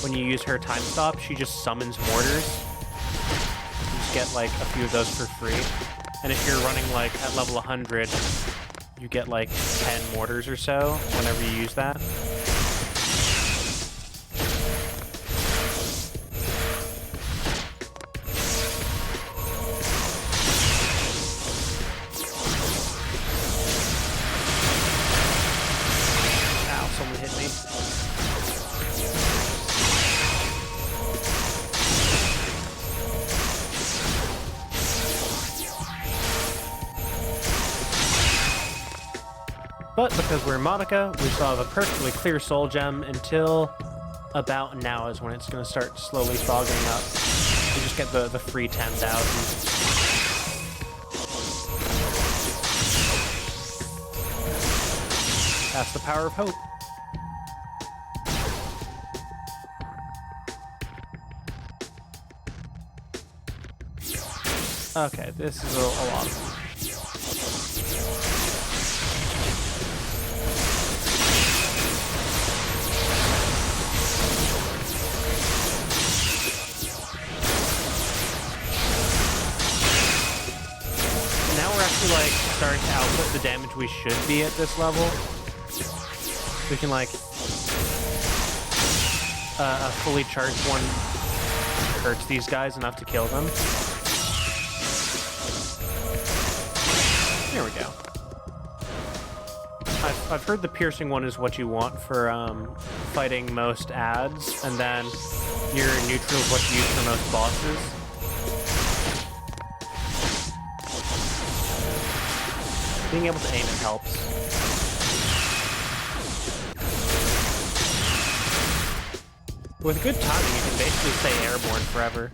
when you use her time stop, she just summons mortars. You just get, like, a few of those for free. And if you're running, like, at level 100... you get like 10 mortars or so whenever you use that. Ow, someone hit me. But because we're Madoka, we still have a perfectly clear soul gem until about now is when it's going to start slowly fogging up. We just get the free 10,000. That's the power of hope. Okay, this is a lot of fun. Like starting to output the damage we should be at this level. We can like a fully charged one hurts these guys enough to kill them. There we go. I've heard the piercing one is what you want for fighting most adds, and then your neutral is what you use for most bosses. Being able to aim it helps. With good timing, you can basically stay airborne forever.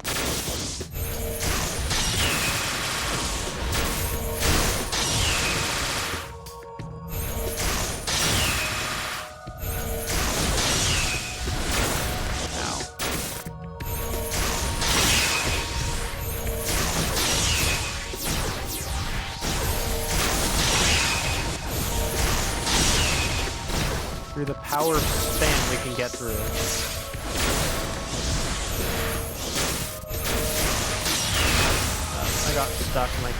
Through the power of spam we can get through. I got stuck in like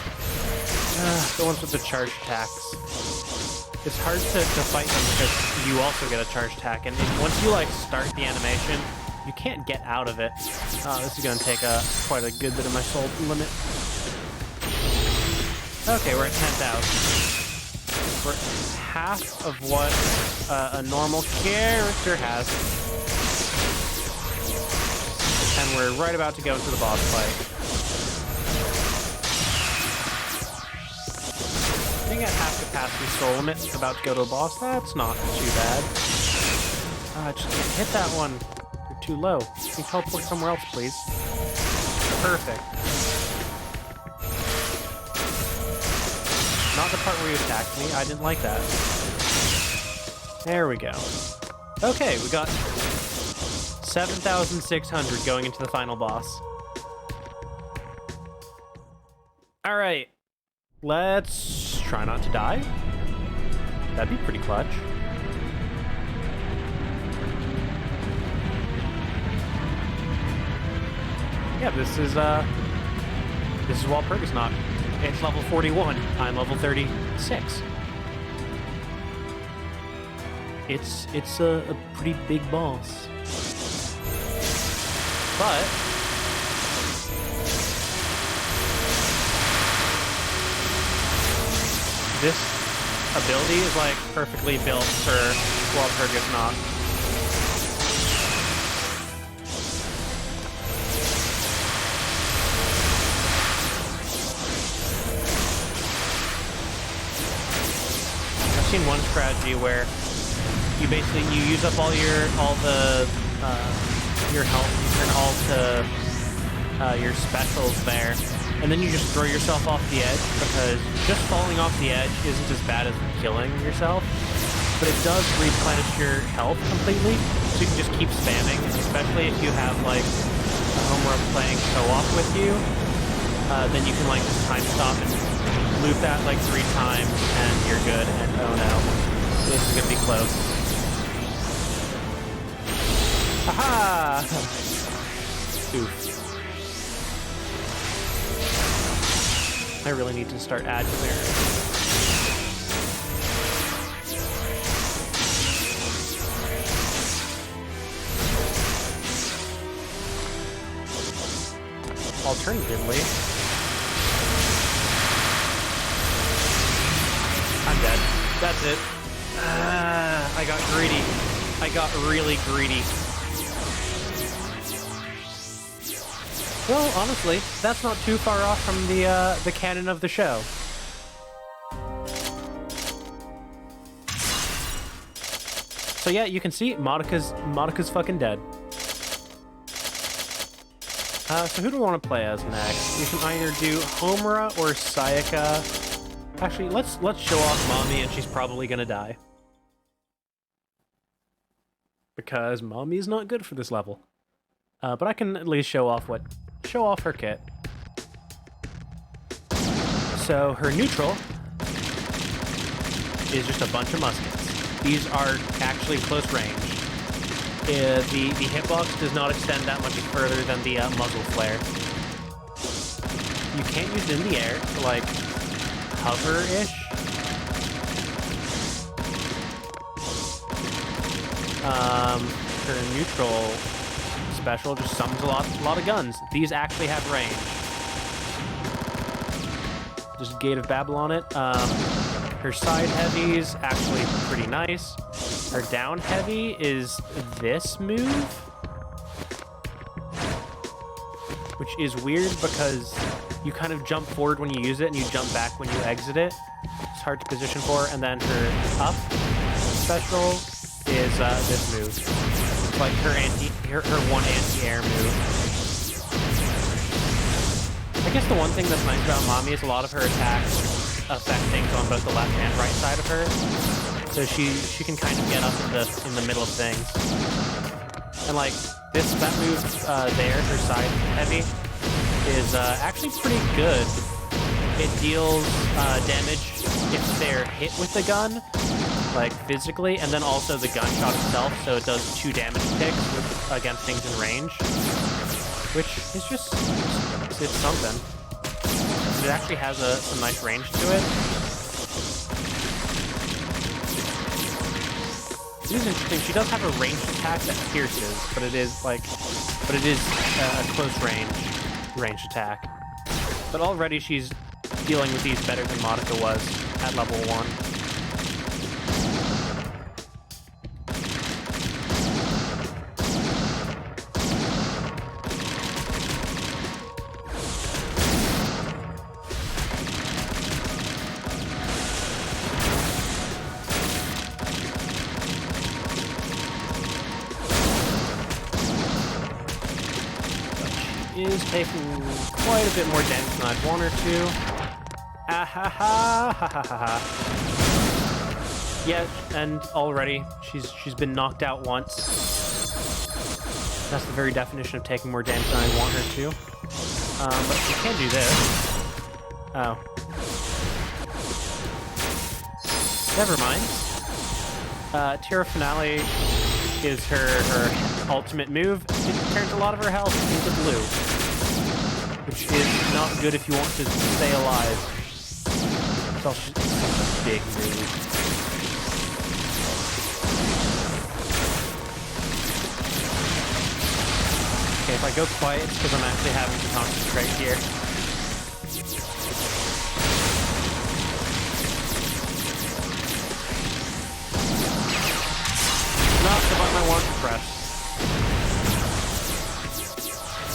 the ones with the charge attacks. It's hard to fight them because you also get a charge attack, and once you like start the animation, you can't get out of it. This is going to take quite a good bit of my soul limit. Okay, we're at 10,000. We're half of what a normal character has. And we're right about to go into the boss fight. Being at half capacity soul limit, about to go to a boss, that's not too bad. Just can't hit that one. You're too low. Can you teleport somewhere else, please? Perfect. Not the part where you attacked me. I didn't like that. There we go. Okay, we got 7,600 going into the final boss. All right. Let's try not to die. That'd be pretty clutch. Yeah, this is Walpurgisnacht. It's level 41. I'm level 36. It's a pretty big boss. But this ability is like perfectly built for Walpurgisnacht. I've seen one strategy where you basically use up all your health, you turn all to your specials there, and then you just throw yourself off the edge, because just falling off the edge isn't as bad as killing yourself, but it does replenish your health completely, so you can just keep spamming, especially if you have like a Homura playing co-op with you, then you can like just time stop and loop that like 3 times and you're good, and oh no, this is gonna be close. Haha! Oof. I really need to start ad clearing. Alternatively, I'm dead. That's it. I got greedy. I got really greedy. Well, honestly, that's not too far off from the canon of the show. So yeah, you can see Madoka's fucking dead. So who do we want to play as next? We can either do Homura or Sayaka. Actually, let's show off Mommy, and she's probably gonna die. Because Mommy is not good for this level. But I can at least show off her kit. So her neutral is just a bunch of muskets. These are actually close range. The hitbox does not extend that much further than the muzzle flare. You can't use it in the air to like hover-ish. Her neutral special just summons a lot of guns. These actually have range. Just Gate of Babylon it. Her side heavies actually pretty nice. Her down heavy is this move, which is weird because you kind of jump forward when you use it and you jump back when you exit it. It's hard to position for. And then her up special is this move. It's like her one anti-air move. I guess the one thing that's nice about Mommy is a lot of her attacks affect things on both the left and right side of her. So she can kind of get up in the middle of things. And like that move there, her side heavy, is actually pretty good. It deals damage if they're hit with the gun, like physically, and then also the gunshot itself, so it does 2 damage ticks against things in range, which is just, it's something. It actually has some nice range to it. It is interesting. She does have a ranged attack that pierces, but it is a close range attack. But already she's dealing with these better than Madoka was at level 1. Is taking quite a bit more damage than I'd want her to. Ah ha ha ha ha ha ha. Yeah, and already she's been knocked out once. That's the very definition of taking more damage than I want her to. But she can do this. Oh. Never mind. Tira Finale is her ultimate move. It turns a lot of her health into blue, which is not good if you want to stay alive. It's also such a big move. Okay, if I go quiet, it's because I'm actually having to concentrate here. Not the button I want to press.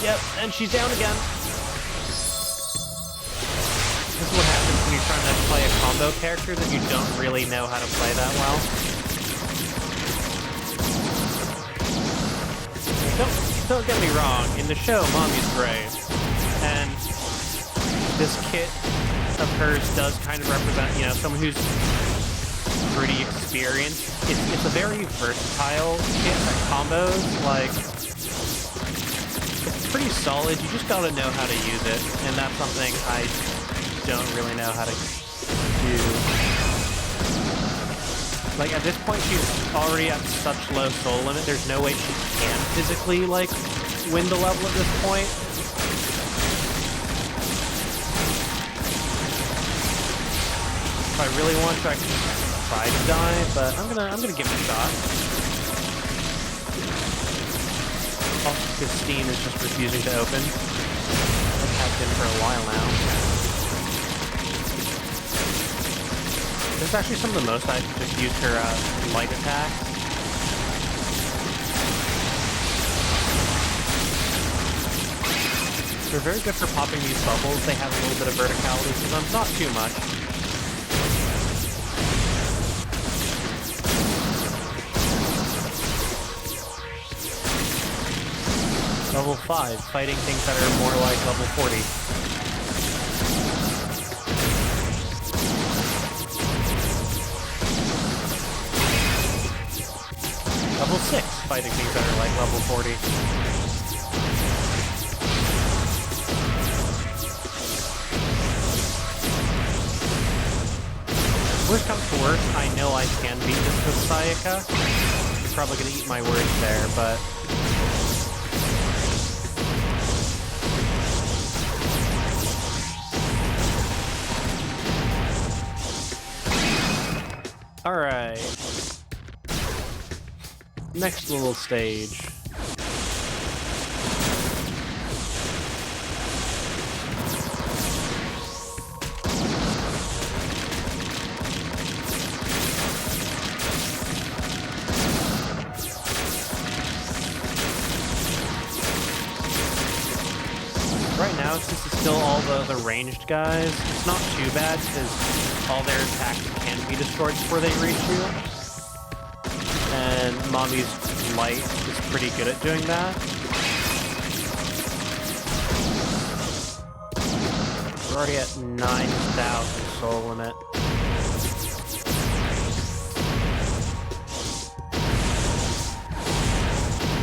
Yep, and she's down again. This is what happens when you're trying to play a combo character that you don't really know how to play that well. Don't get me wrong, in the show, Mommy's great. And this kit of hers does kind of represent, you know, someone who's pretty experienced. It's a very versatile kit at combos, like, it's pretty solid, you just gotta know how to use it, and that's something I don't really know how to do. Like, at this point, she's already at such low soul limit, there's no way she can physically, like, win the level at this point. If I really want to, I can try to die, but I'm gonna give it a shot. Also, because Steam is just refusing to open. I've had been for a while now. This is actually some of the most I've just used her light attack. They're very good for popping these bubbles. They have a little bit of verticality to them, not too much. Level 5, fighting things that are more like level 40. Level 6, fighting things that are like level 40. Worst comes to worst, I know I can beat this with Sayaka. You're probably gonna eat my words there, but... Alright. Next little stage. Right now, since it's still all the ranged guys, it's not too bad, because all their attacks can be destroyed before they reach you. And Mommy's light is pretty good at doing that. We're already at 9,000 soul limit.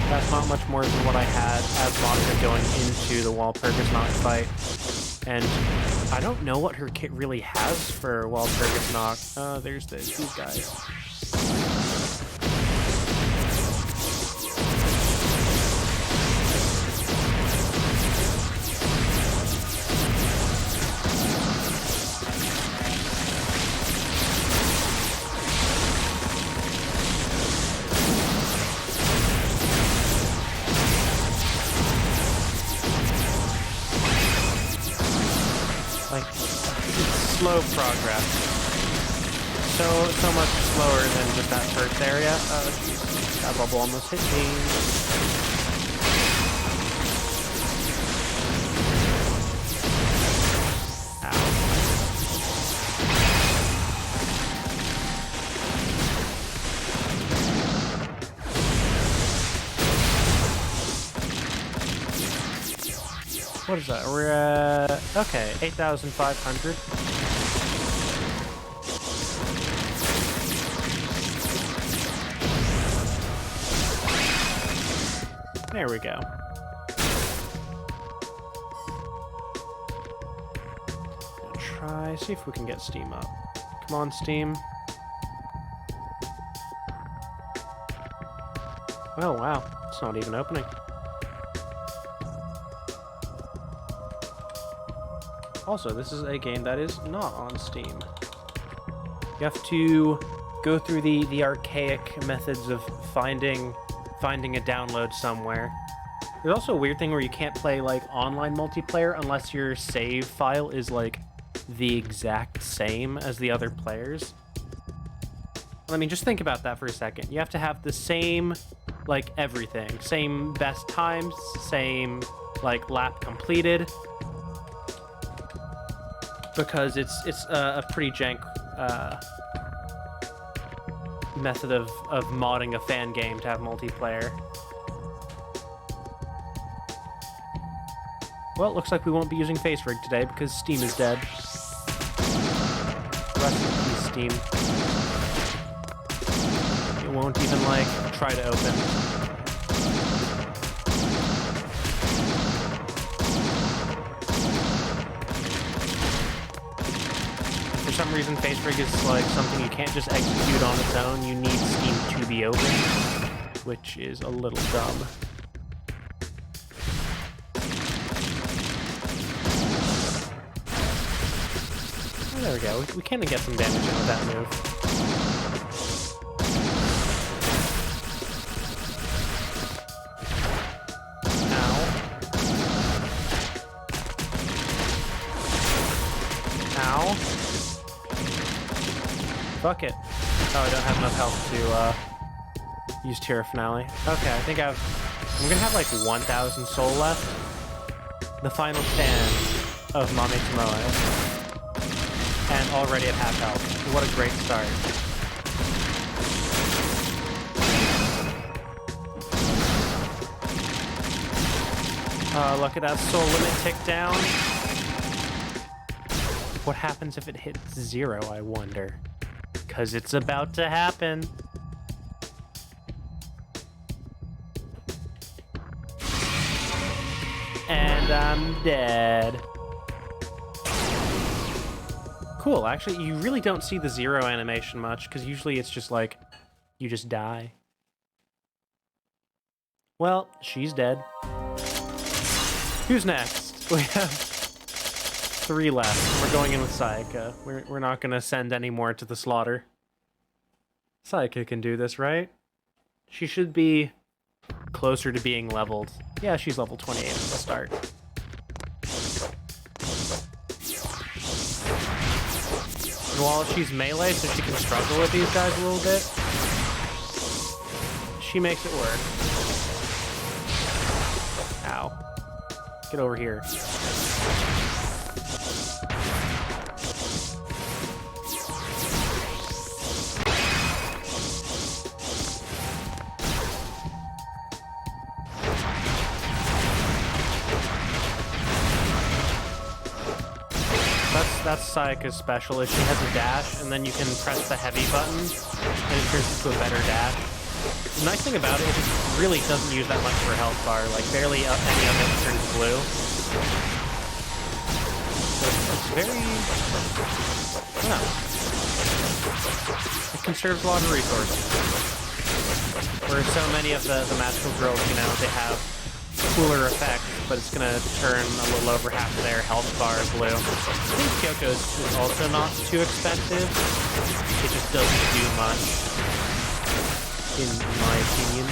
That's not much more than what I had as Madoka going into the Walpurgisnacht fight. And I don't know what her kit really has for Walpurgisnacht. There's these guys. Like, It's slow progress. So much slower than just that first area. Oh, jeez. That bubble almost hit me. What is that? We're at, okay, 8,500. There we go. Gonna try, see if we can get Steam up. Come on, Steam. Oh, wow. It's not even opening. Also, this is a game that is not on Steam. You have to go through the archaic methods of finding a download somewhere. There's also a weird thing where you can't play like online multiplayer unless your save file is like the exact same as the other players. I mean, just think about that for a second. You have to have the same, like, everything. Same best times, same, like, lap completed. Because it's a pretty jank method of modding a fan game to have multiplayer. Well, it looks like we won't be using Face Rig today because Steam is dead. Rest in peace, Steam. It won't even, like, try to open. For some reason, Face Rig is like something you can't just execute on its own. You need Steam to be open, which is a little dumb. Oh, there we go. We can get some damage in with that move. Fuck it. Oh, I don't have enough health to use Tira Finale. Okay, I think I'm gonna have like 1,000 soul left. The final stand of Mame Tomoe. And already at half health. What a great start. Look at that soul limit tick down. What happens if it hits 0, I wonder? Because it's about to happen. And I'm dead. Cool, actually, you really don't see the 0 animation much, because usually it's just like, you just die. Well, she's dead. Who's next? We have 3 left. We're going in with Sayaka. We're not going to send any more to the slaughter. Sayaka can do this, right? She should be closer to being leveled. Yeah, she's level 28 at the start. And while she's melee, so she can struggle with these guys a little bit, she makes it work. Ow. Get over here. That's Sayaka's special, is she has a dash, and then you can press the heavy button, and it turns into a better dash. The nice thing about it is it really doesn't use that much for health bar, like barely any of it turns blue. So it's very... I don't know. It conserves a lot of resources. Whereas so many of the magical girls, you know, they have cooler effects, but it's gonna turn a little over half of their health bar blue. I think Kyoko's is also not too expensive. It just doesn't do much, in my opinion.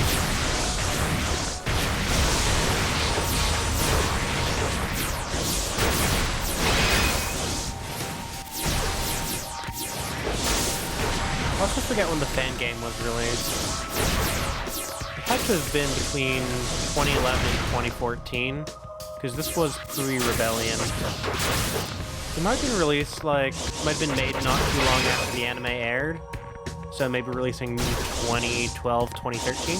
also forget when the fan game was released. It had to have been between 2011 and 2014, because this was pre-Rebellion. It might have been released, like, might have been made not too long after the anime aired, so maybe releasing 2012, 2013?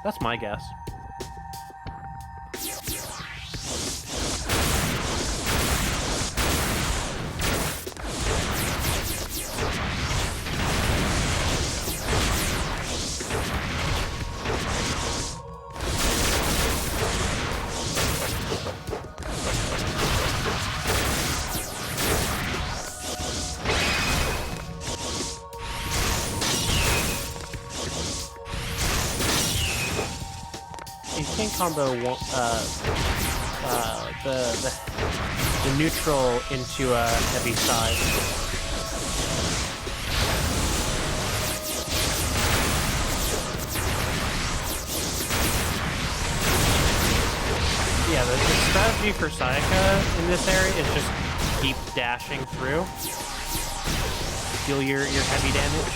That's my guess. You can't combo the neutral into a heavy side. Yeah, the strategy for Sayaka in this area is just keep dashing through. Deal your heavy damage.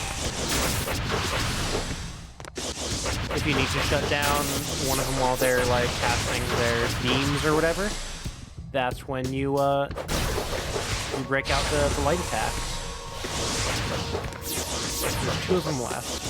If you need to shut down one of them while they're like casting their beams or whatever, that's when you break out the light attacks. There's 2 of them left.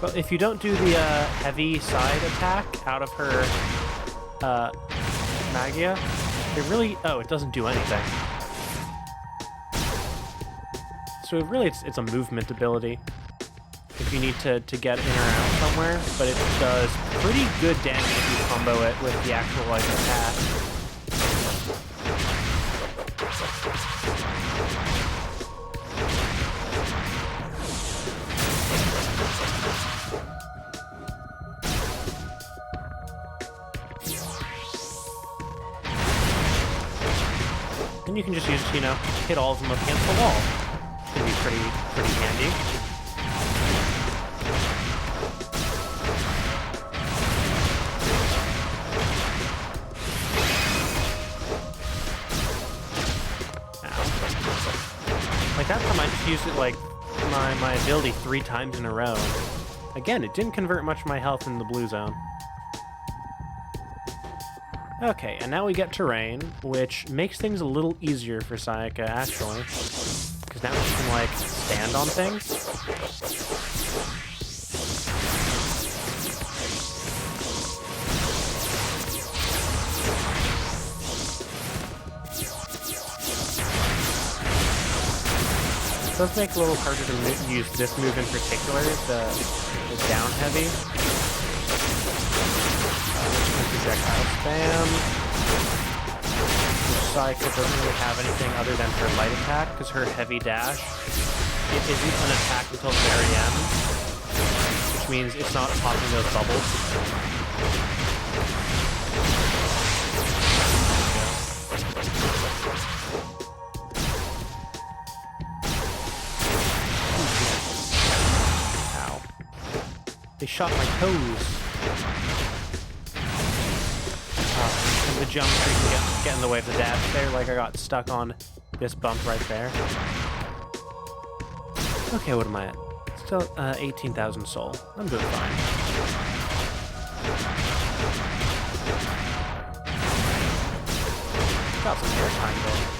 Well, if you don't do the heavy side attack out of her Magia, it really... Oh, it doesn't do anything. So really it's a movement ability if you need to get in or out somewhere, but it does pretty good damage if you combo it with the actual like attack. And you can just use, you know, hit all of them up against the wall. It can be pretty handy. Ow. Like that time I just used it like my ability 3 times in a row. Again, it didn't convert much of my health in the blue zone. Okay, and now we get terrain, which makes things a little easier for Sayaka, actually. Because now she can, like, stand on things. It does make it a little harder to use this move in particular, the down heavy. Projectile spam. Sayaka doesn't really have anything other than her light attack, because her heavy dash, it isn't an attack until the very end, which means it's not popping those bubbles. Ow. They shot my toes. The jump tree can get in the way of the dash there, like I got stuck on this bump right there. Okay, what am I at? Still 18,000 soul. I'm doing fine. Got some airtime though.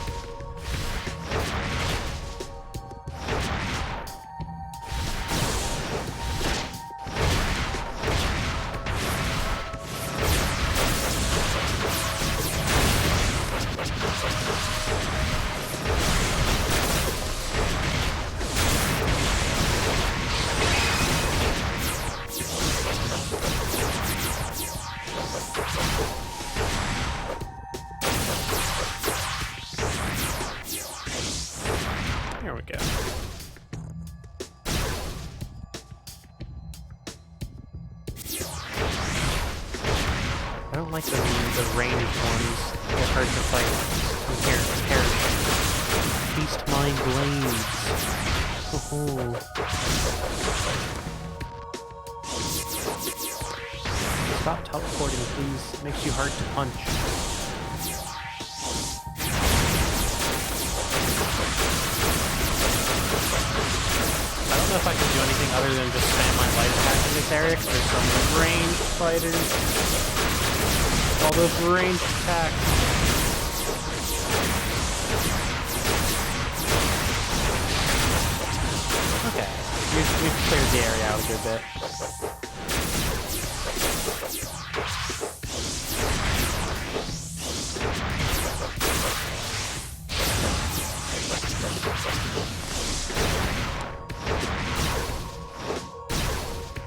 don't like the ranged ones. They're hard to fight. Perish. Feast my blades. Oh. Stop teleporting, please. It makes you hard to punch. I don't know if I can do anything other than just spam my light attack in this area, because there's some ranged fighters. All those ranged attacks. Okay, we've cleared the area out a good bit.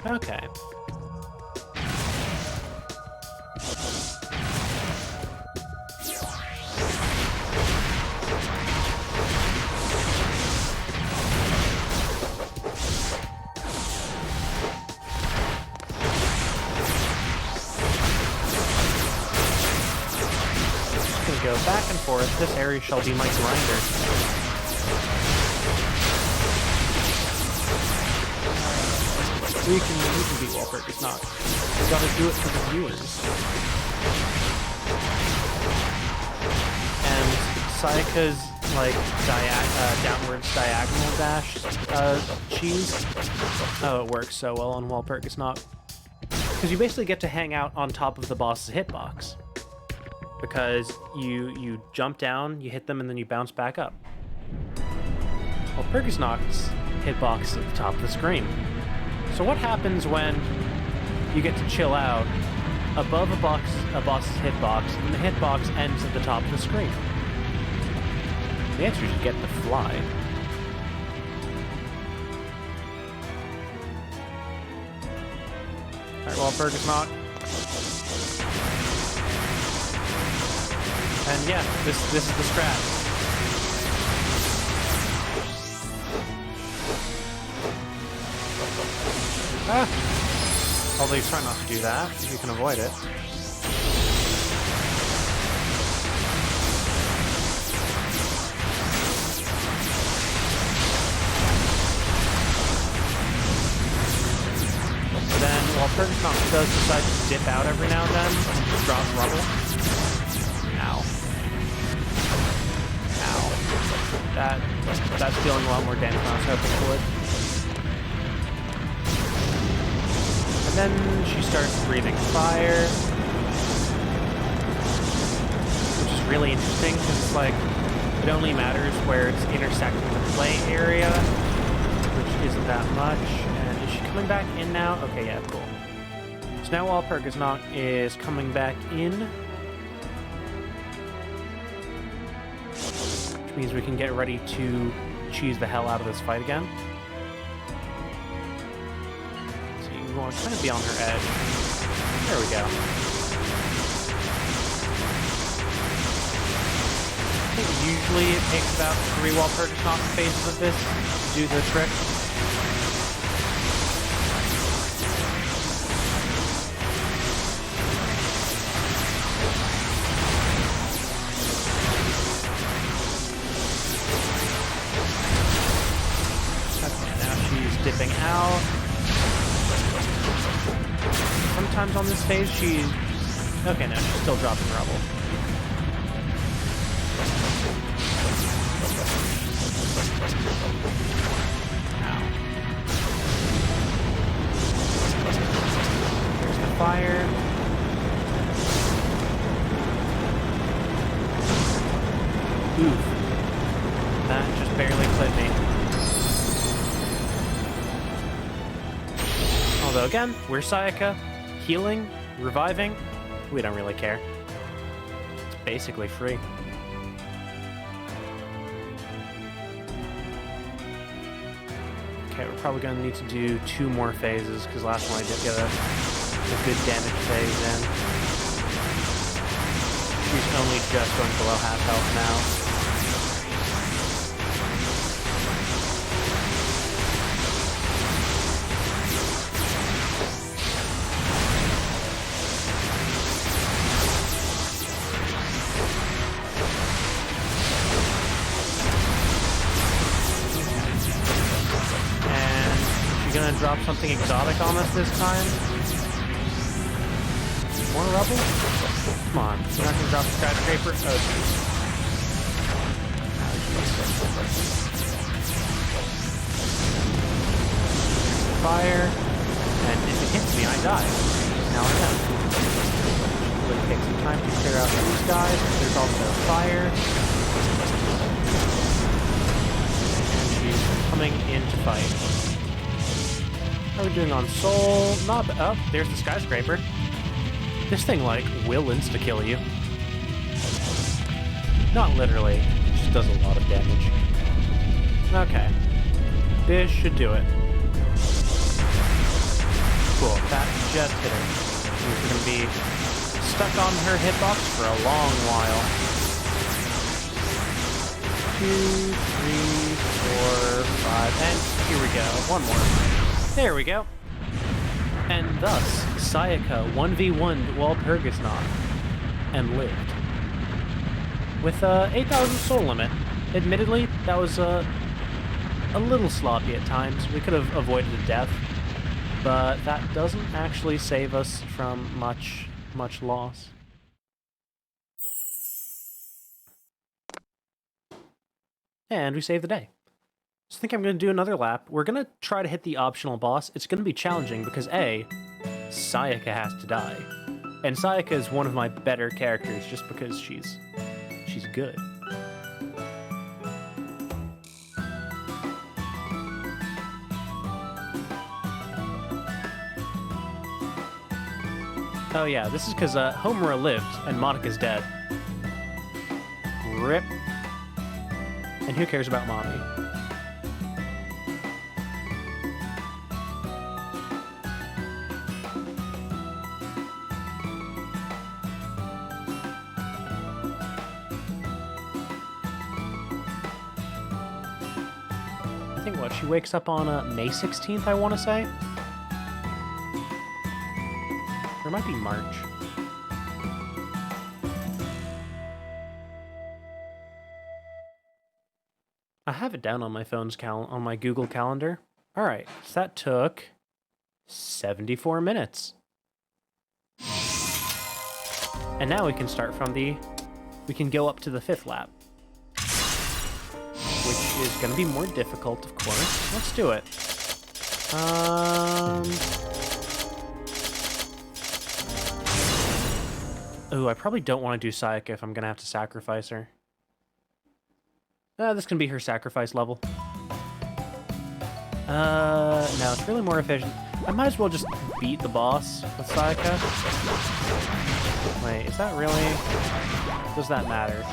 Okay. Go back and forth. This area shall be my grinder. We can beat Walpurgisnacht. We gotta do it for the viewers. And Sayaka's like downwards diagonal dash cheese. Oh, it works so well on Walpurgisnacht. Because you basically get to hang out on top of the boss's hitbox. Because you jump down, you hit them, and then you bounce back up. Walpurgisnacht's hitbox is at the top of the screen. So what happens when you get to chill out above a boss's hitbox, and the hitbox ends at the top of the screen? The answer is you get to fly. Alright, Walpurgisnacht. And yeah, this is the strat. Ah! Although you try not to do that, you can avoid it. Then, while Walpurgisnacht does decide to dip out every now and then, and just drop rubble. That's dealing a lot more damage than I was hoping it would. And then she starts breathing fire, which is really interesting because it's like it only matters where it's intersecting the play area, which isn't that much. And is she coming back in now? Okay, yeah, cool. So now Walpurgisnacht is coming back in. Means we can get ready to cheese the hell out of this fight again. So you want to kind of be on her edge. There we go. I think usually it takes about 3 Walpurgisnacht phases of this to do the trick. Dipping out. Sometimes on this phase she's... Okay, no, she's still dropping rubble. Ow. There's the fire. Oof. That just barely clipped me. Although again, we're Sayaka, healing, reviving, we don't really care. It's basically free. Okay, we're probably going to need to do 2 more phases, because last one I did get a good damage phase in. She's only just going below half health now. drop something exotic on us this time. More rubble? Come on, you're not gonna drop the skyscraper? Oh, fire, and if it hits me, I die. Now I know. It would take some time to clear out these guys. There's also fire. And she's coming in to fight. How are we doing on soul? Not oh, there's the skyscraper. This thing, like, will insta-kill you. Not literally. It just does a lot of damage. Okay. This should do it. Cool. That just hit her. We're going to be stuck on her hitbox for a long while. 2, 3, 4, 5, and here we go. One more. There we go. And thus, Sayaka 1v1'd Walpurgisnacht and lived. With a 8,000 soul limit. Admittedly, that was a little sloppy at times. We could have avoided a death, but that doesn't actually save us from much loss. And we save the day. So I think I'm going to do another lap. We're going to try to hit the optional boss. It's going to be challenging because A, Sayaka has to die. And Sayaka is one of my better characters just because she's good. Oh yeah, this is because Homura lived and Madoka's dead. RIP. And who cares about Mommy? I think what, she wakes up on May 16th, I want to say? Or it might be March. I have it down on my phone's on my Google Calendar. All right, so that took 74 minutes. And now we can start from we can go up to the 5th lap. Which is going to be more difficult, of course. Let's do it. Ooh, I probably don't want to do Sayaka if I'm going to have to sacrifice her. This can be her sacrifice level. No, it's really more efficient. I might as well just beat the boss with Sayaka. Wait, is that really... Does that matter?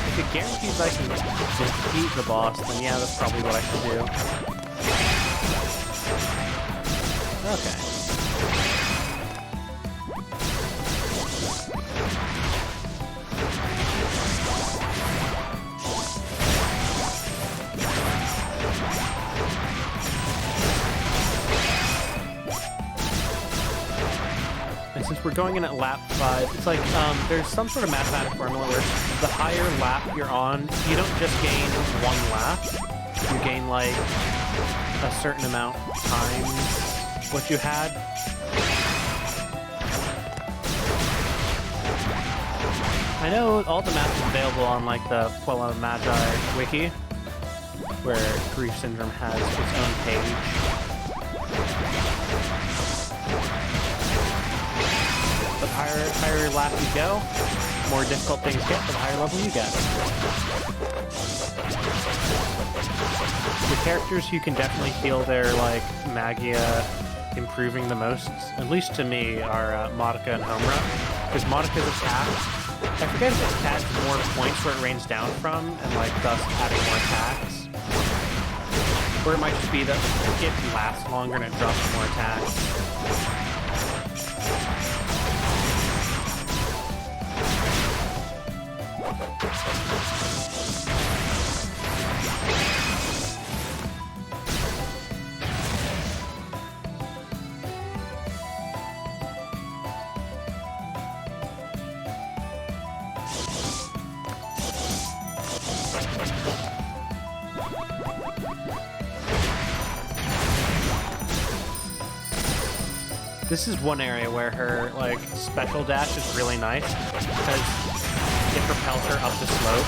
If it guarantees I can defeat the boss, then yeah, that's probably what I should do. Okay. And since we're going in at lap 5, it's like, there's some sort of mathematical formula where the higher lap you're on, you don't just gain 1 lap, you gain, like, a certain amount times what you had. I know all the math is available on, like, the Madoka Magica wiki, where Grief Syndrome has its own page. The higher lap you go, more difficult things get, the higher level you get. The characters you can definitely feel their, like, Magia improving the most, at least to me, are Madoka and Homura. Because Madoka's attack, I forget if it adds more points where it rains down from, and, like, thus adding more attacks. Or it might just be that it lasts longer and it drops more attacks. This is one area where her, like, special dash is really nice, because it propels her up the slope.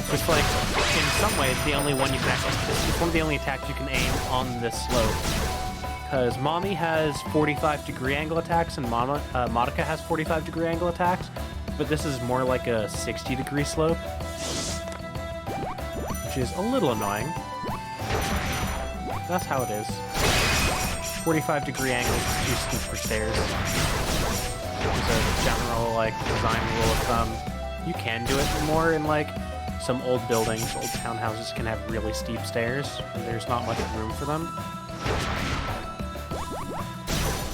So it's like, in some ways, the only one you can actually... It's one of the only attacks you can aim on this slope. Because Mommy has 45-degree angle attacks, and Madoka has 45-degree angle attacks, but this is more like a 60-degree slope, which is a little annoying. That's how it is. 45-degree angles is too steep for stairs. It's a general, like, design rule of thumb. You can do it more in, like, some old buildings. Old townhouses can have really steep stairs, and there's not much room for them.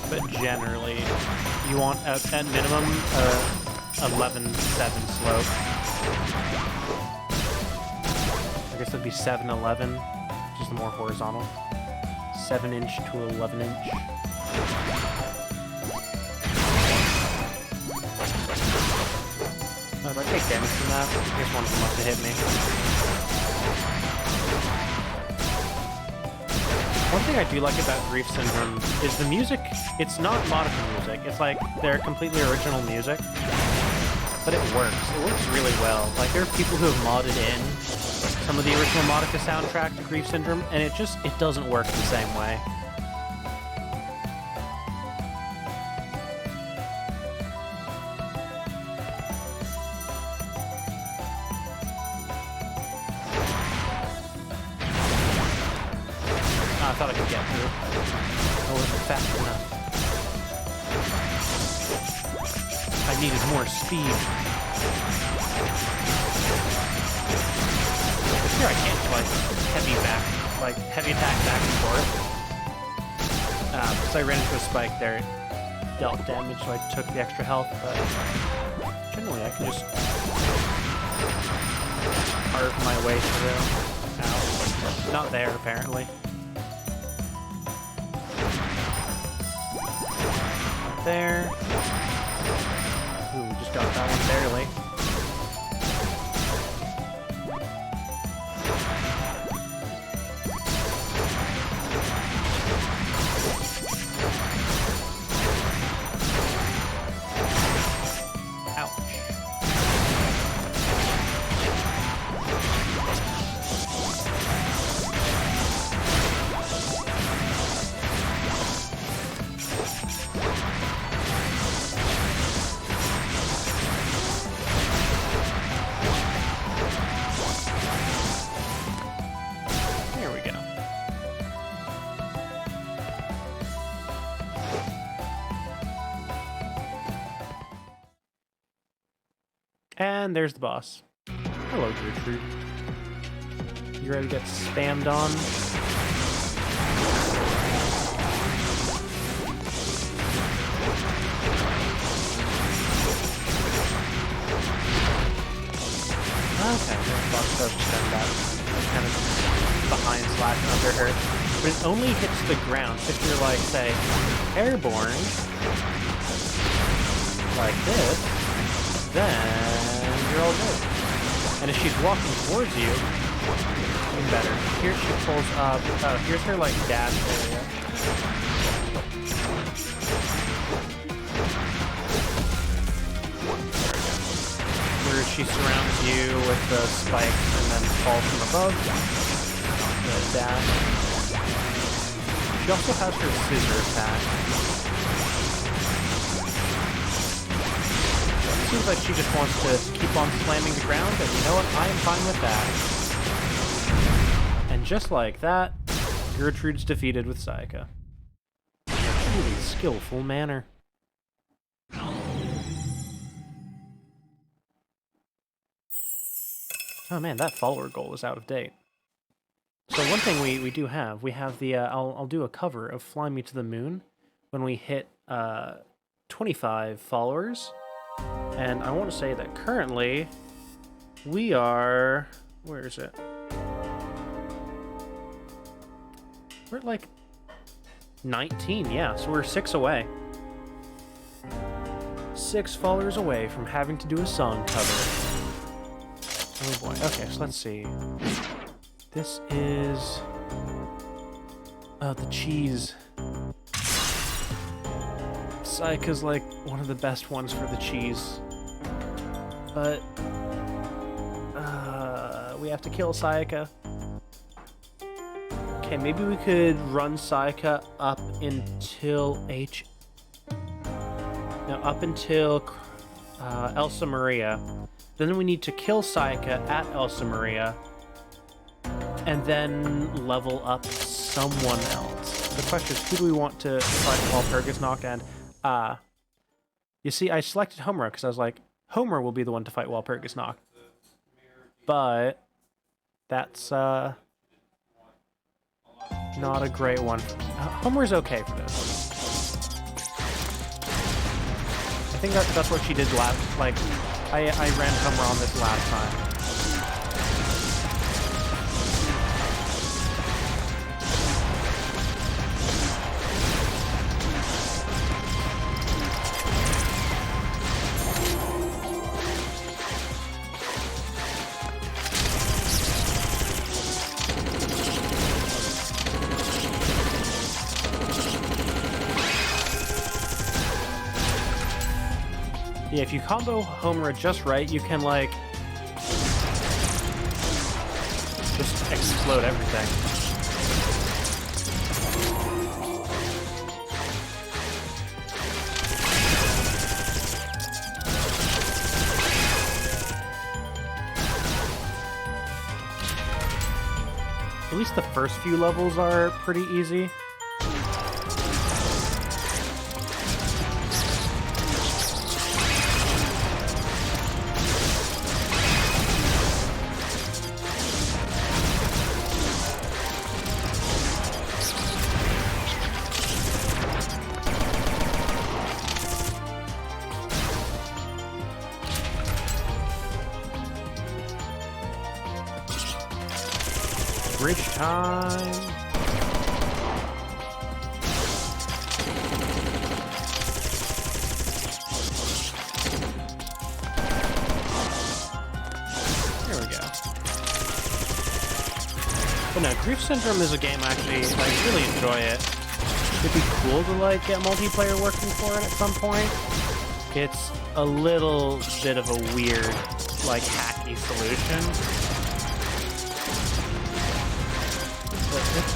But generally, you want, at minimum, 11-7 slope. I guess that'd be 7-11, which is the more horizontal. 7-inch to 11-inch. Oh, if I take damage from that, I guess one of them must have hit me. One thing I do like about Grief Syndrome is the music. It's not Madoka music. It's like their completely original music. But it works. It works really well. Like, there are people who have modded in some of the original Madoka soundtrack to Grief Syndrome, and it doesn't work the same way. Oh, I thought I could get through. I wasn't fast enough. I needed more speed. Here I can't do like heavy attack back and forth. Because I ran into a spike there, it dealt damage, so I took the extra health, but generally I can just carve my way through. Ow. Not there, apparently. Not there. Ooh, we just got that one barely. And there's the boss. Hello, Gertrude. You ready to get spammed on? Okay, the boss does send that kind of behind slash under her. But it only hits the ground. So if you're like, say, airborne, like this, then you're all good. And if she's walking towards you, even better. Here she pulls up, here's her, like, dash area. Where she surrounds you with the spikes and then falls from above. The dash. She also has her scissor attack. Seems like she just wants to keep on slamming the ground, and you know what? I am fine with that. And just like that, Gertrude's defeated with Sayaka. In a truly skillful manner. Oh man, that follower goal is out of date. So one thing we do have, we have the, I'll do a cover of Fly Me to the Moon when we hit 25 followers. And I want to say that currently we are, where is it? We're at like 19, yeah, so we're 6 away. 6 followers away from having to do a song cover. Oh boy, okay, so let's see. This is... the cheese. Sayaka's like one of the best ones for the cheese. But we have to kill Sayaka. Okay, maybe we could run Sayaka up until up until Elsa Maria. Then we need to kill Sayaka at Elsa Maria, and then level up someone else. The question is, who do we want to fight Walpurgisnacht? And you see, I selected Homura because I was like, Homer will be the one to fight Walpurgisnacht. But that's not a great one. Homer's okay for this. I think that's what she did last. Like, I ran Homer on this last time. Yeah, if you combo Homura just right, you can, like, just explode everything. At least the first few levels are pretty easy. Bridge time. There we go. But no, Grief Syndrome is a game actually, I really enjoy it. It'd be cool to like get multiplayer working for it at some point. It's a little bit of a weird, like, hacky solution.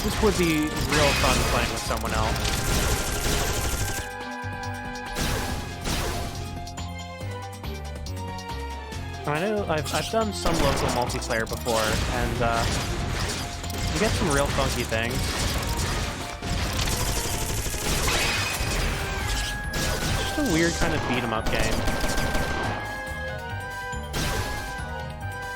This would be real fun playing with someone else. I know I've done some local multiplayer before, and you get some real funky things. It's just a weird kind of beat 'em up game.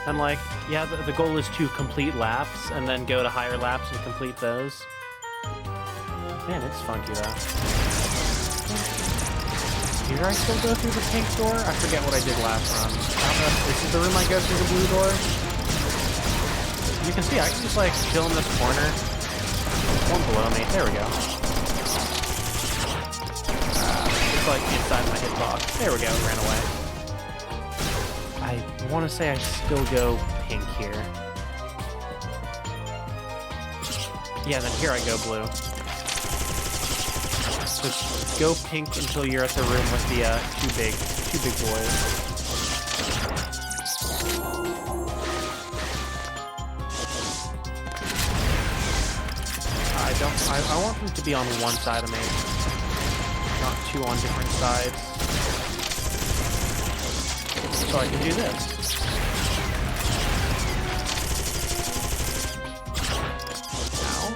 And like, yeah, the goal is to complete laps and then go to higher laps and complete those. Man, it's funky though. Here I still go through the pink door? I forget what I did last run. I don't know if this is the room I go through the blue door. You can see I can just like chill in this corner. One below me. There we go. It's like inside my hitbox. There we go, it ran away. I want to say I still go pink here. Yeah, then here I go blue. So go pink until you're at the room with the two big boys. I want them to be on one side of me, not two on different sides. So I can do this. Ow.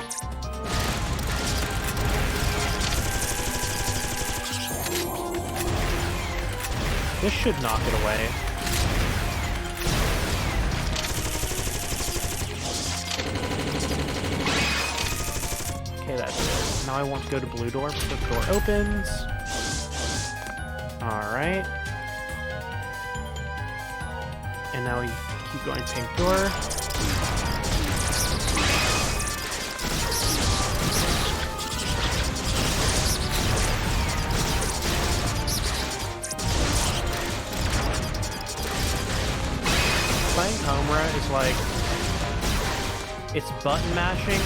This should knock it away. Okay, that's it. Now I want to go to blue door, so the door opens. Alright. And now we keep going pink door. Playing Homura is like, it's button mashing,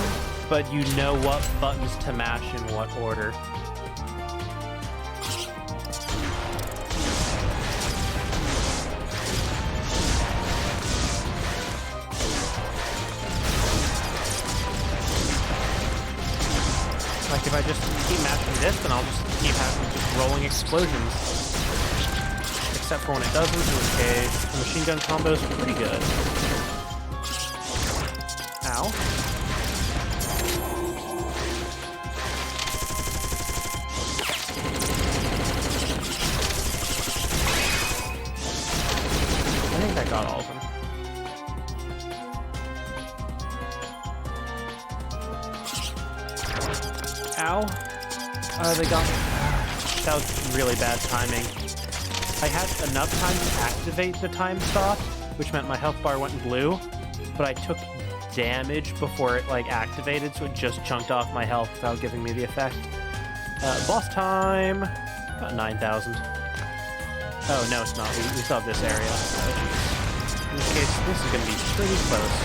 but you know what buttons to mash in what order. Like, if I just keep mashing this, then I'll just keep having just rolling explosions. Except for when it doesn't, in which case, the machine gun combo is pretty good. Ow. I think that got all of them. Ow. They got me. That was really bad timing. I had enough time to activate the time stop, which meant my health bar went blue, but I took damage before it, like, activated, so it just chunked off my health without giving me the effect. Boss time. About 9,000. Oh, no, it's not. We still have this area. In this case, this is going to be pretty close.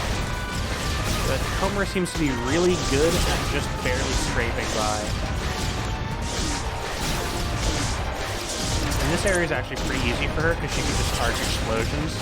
But Homer seems to be really good at just barely scraping by. And this area is actually pretty easy for her because she can just arch explosions.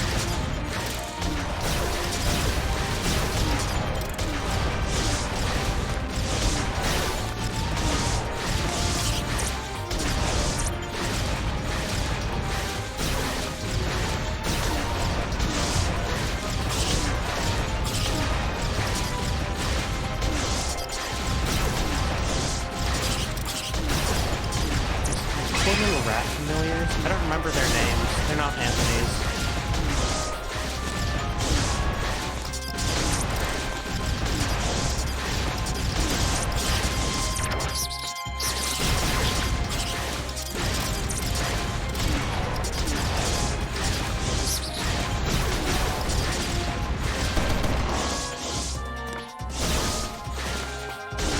Little rat familiars. I don't remember their names. They're not Anthony's.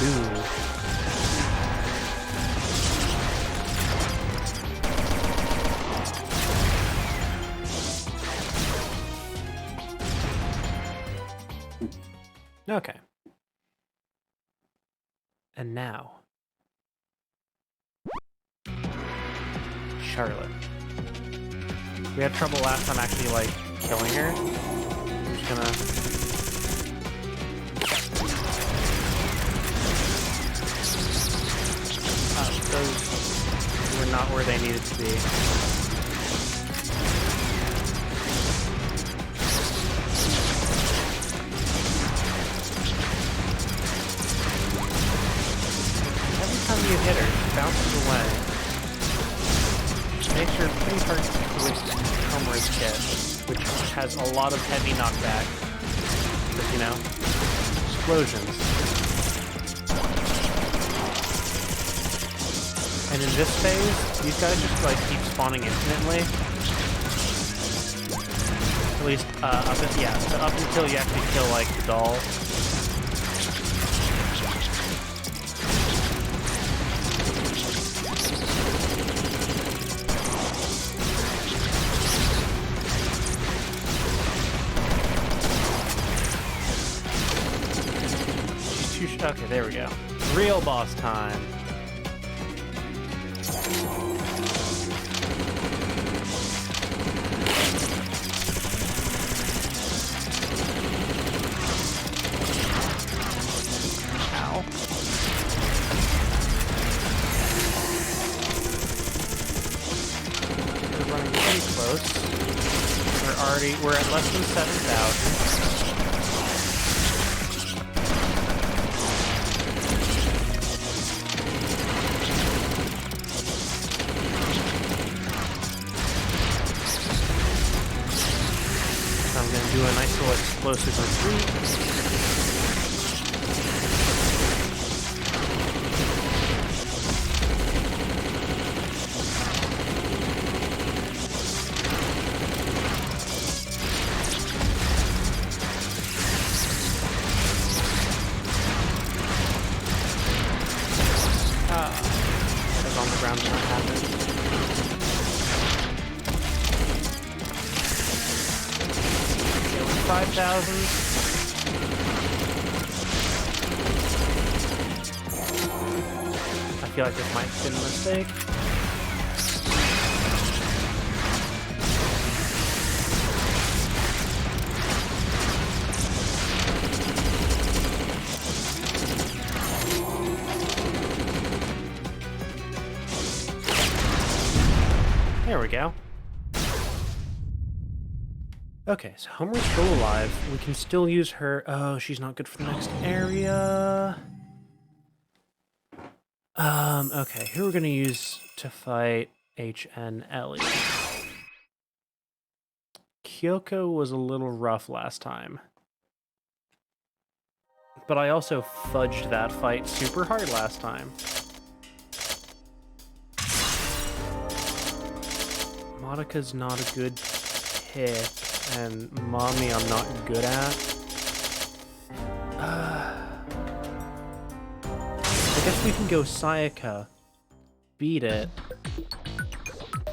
Ooh. Okay. And now, Charlotte. We had trouble last time actually, like, killing her. I'm just gonna... those were not where they needed to be. You hit her, she bounces away. Makes her pretty hard to twist Homer's kit, which has a lot of heavy knockback. But, you know, explosions. And in this phase, these guys just, like, keep spawning infinitely. At least, up until you actually kill, like, the doll. Okay, there we go. Real boss time. Ow. We're running pretty close. We're at less than 7,000. Do a nice little explosive retreat. Because on the ground does not happen. 5,000. I feel like this might have been a mistake. There we go. Okay, so Homer's still alive. We can still use her... Oh, she's not good for the next area. Okay, who are we gonna use to fight H and Ellie? Kyoko was a little rough last time. But I also fudged that fight super hard last time. Madoka's not a good pick, and Mommy I'm not good at. I guess we can go Sayaka, beat it,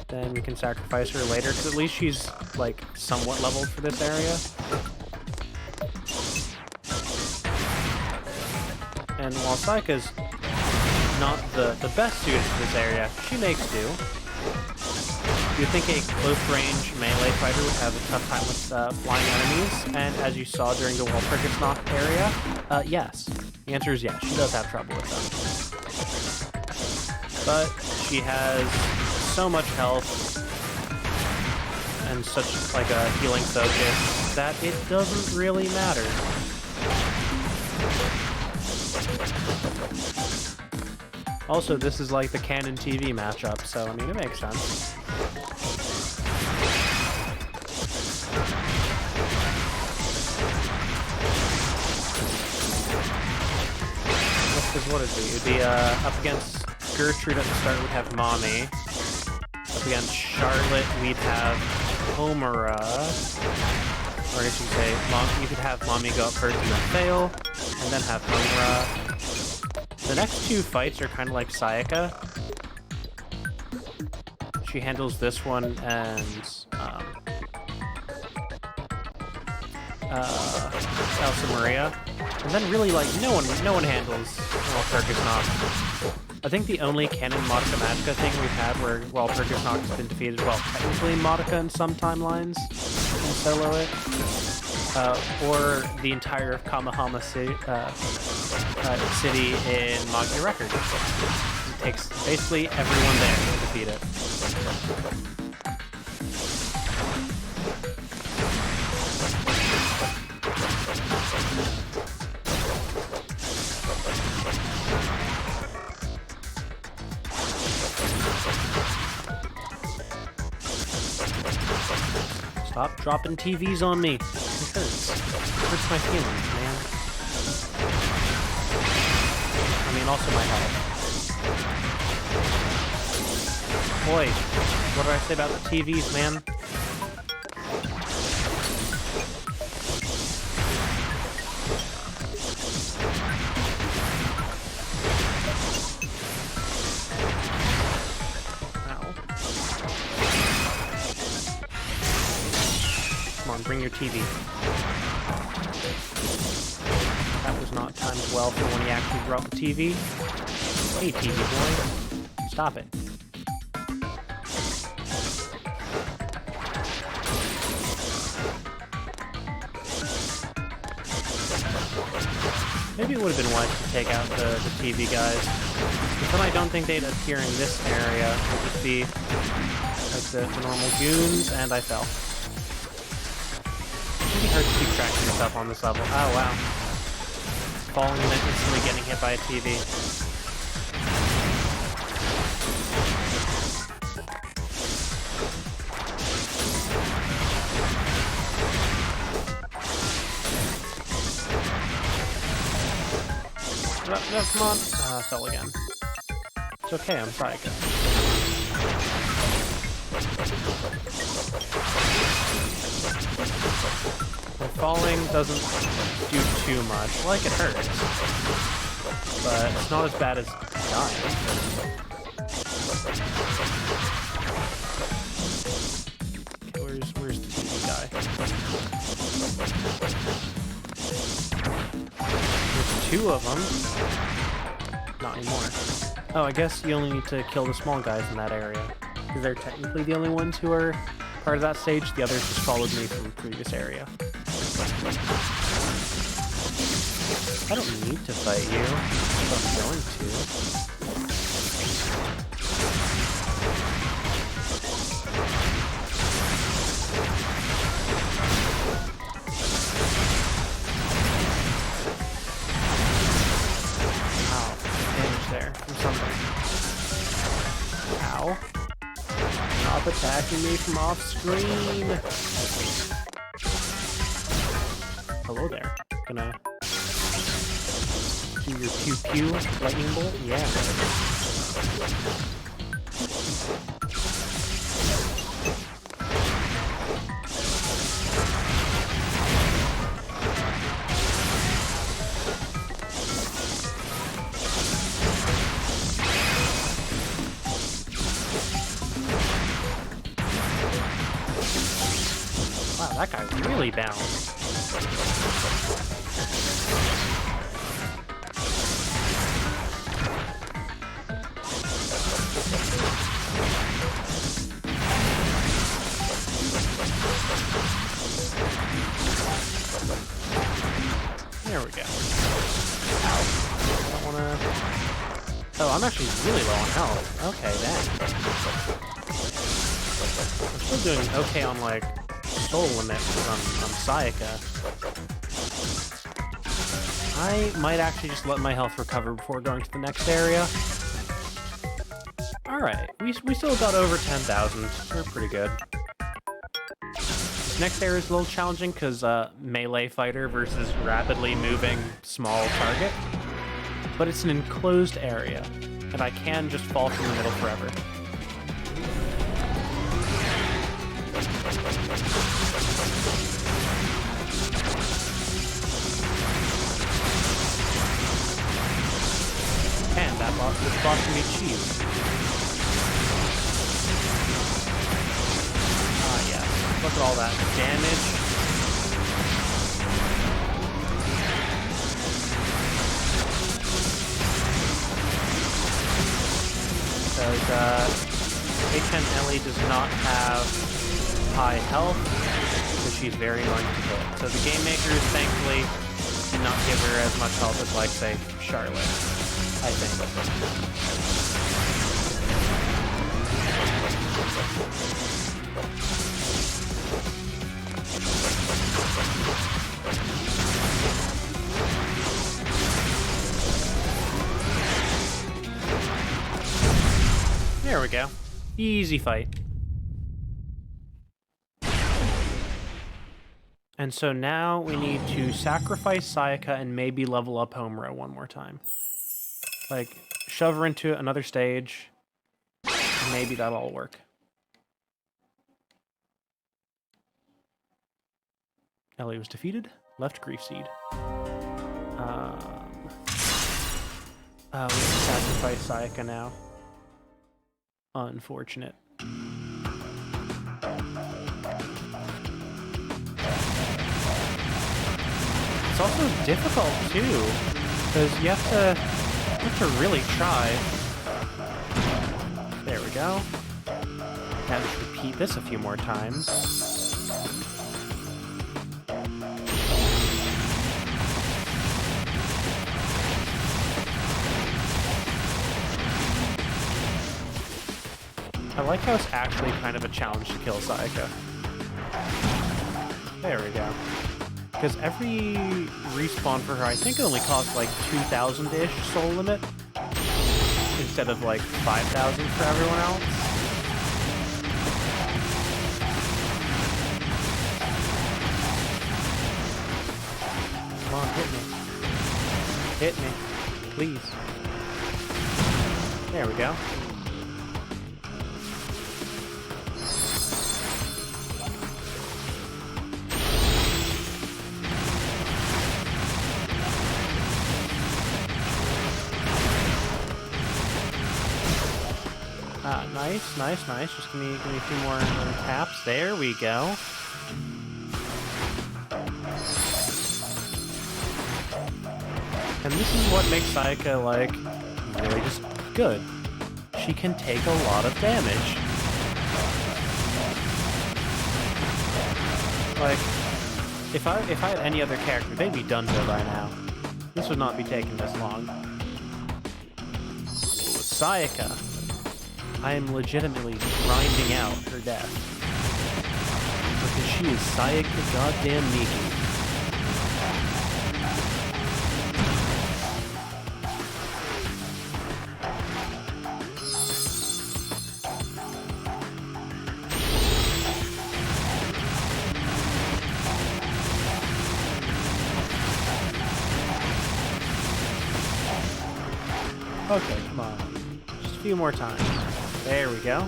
then we can sacrifice her later, because at least she's, like, somewhat leveled for this area. And while Sayaka's not the best suited for this area, she makes do. You'd think a close-range melee fighter would have a tough time with flying enemies, and as you saw during the Walpurgisnacht area, yes. The answer is yes, she does have trouble with them. But she has so much health and such like a healing focus that it doesn't really matter. Also, this is like the canon TV matchup, so I mean it makes sense. Because what it'd be? It'd be up against Gertrude at the start, we'd have Mommy. Up against Charlotte, we'd have Homura. Or I guess you could say, you could have Mommy go up first and then fail, and then have Homura. The next two fights are kind of like Sayaka. She handles this one and Elsa Maria. And then really, like, no one handles Walpurgisnacht. I think the only canon Madoka Magica thing we've had where Walpurgisnacht has been defeated, well, technically Madoka in some timelines can solo it, or the entire Kamahama city in Magna Records. It takes basically everyone there to defeat it. Stop dropping TVs on me. It hurts. It hurts my feelings, man. I mean, also my health. Boy, what did I say about the TVs, man? Bring your TV. That was not timed well for when he actually brought the TV. Hey, TV boy. Stop it. Maybe it would have been wise to take out the TV guys. But then I don't think they'd appear in this area. It would just be like the normal goons, and I fell. It hurts to keep track of yourself on this level. Oh, wow. Falling and then instantly getting hit by a TV. No, come on. I fell again. It's okay, I'm Psycho. Falling doesn't do too much. Like, it hurts. But it's not as bad as dying. Okay, where's the TV guy? There's two of them. Not anymore. Oh, I guess you only need to kill the small guys in that area. Because they're technically the only ones who are part of that stage. The others just followed me from the previous area. I don't need to fight you, but I'm going to. Ow. Stop attacking me from off screen. Hello there. Gonna do your pew pew lightning bolt? Yeah. Wow, that guy really bounced. There we go. Ow. I don't wanna... Oh, I'm actually really low on health. Okay, then. I'm still doing okay on, like, soul limit on Sayaka. I might actually just let my health recover before going to the next area. Alright, we still got over 10,000. We're pretty good. This next area is a little challenging because melee fighter versus rapidly moving small target. But it's an enclosed area, and I can just fall from the middle forever. And this boss can be cheese. Ah, yeah. Look at all that damage. Because HN Ellie does not have high health, so she's very annoying to hit. So the game makers, thankfully, did not give her as much health as, like, say, Charlotte, I think. There we go. Easy fight. And so now we need to sacrifice Sayaka and maybe level up Homura one more time. Like, shove her into another stage. Maybe that'll all work. Ellie was defeated. Left Grief Seed. We have to sacrifice Sayaka now. Unfortunate. It's also difficult too, because you have to really try. There we go. Now just repeat this a few more times. I like how it's actually kind of a challenge to kill Sayaka. There we go. Because every respawn for her, I think it only costs like 2,000-ish soul limit, instead of like 5,000 for everyone else. Come on, hit me. Hit me. Please. There we go. Nice. Just give me a few more taps. There we go. And this is what makes Sayaka, like, really just good. She can take a lot of damage. Like, if I had any other character, they'd be done for by now. This would not be taking this long. With Sayaka, I am legitimately grinding out her death. Because she is Sayaka goddamn Miki. Okay, come on. Just a few more times. There we go.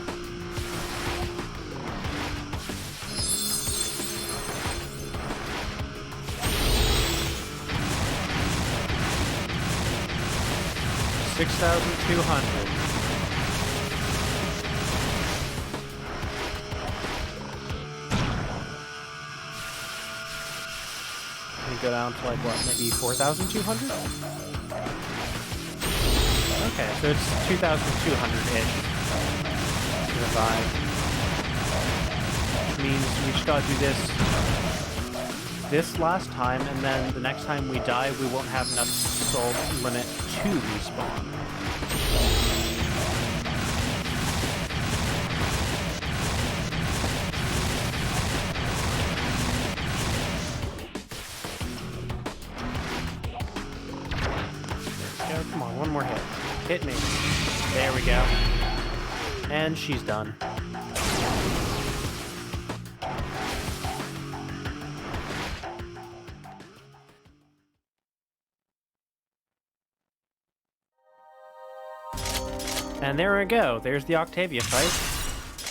$6,200. Go down to like what, maybe 4,200? Okay, so it's 2,200-ish. Survive. Which means we just gotta do this last time, and then the next time we die, we won't have enough soul limit to respawn. Come on, one more hit. Hit me. There we go. And she's done. And there we go. There's the Octavia fight.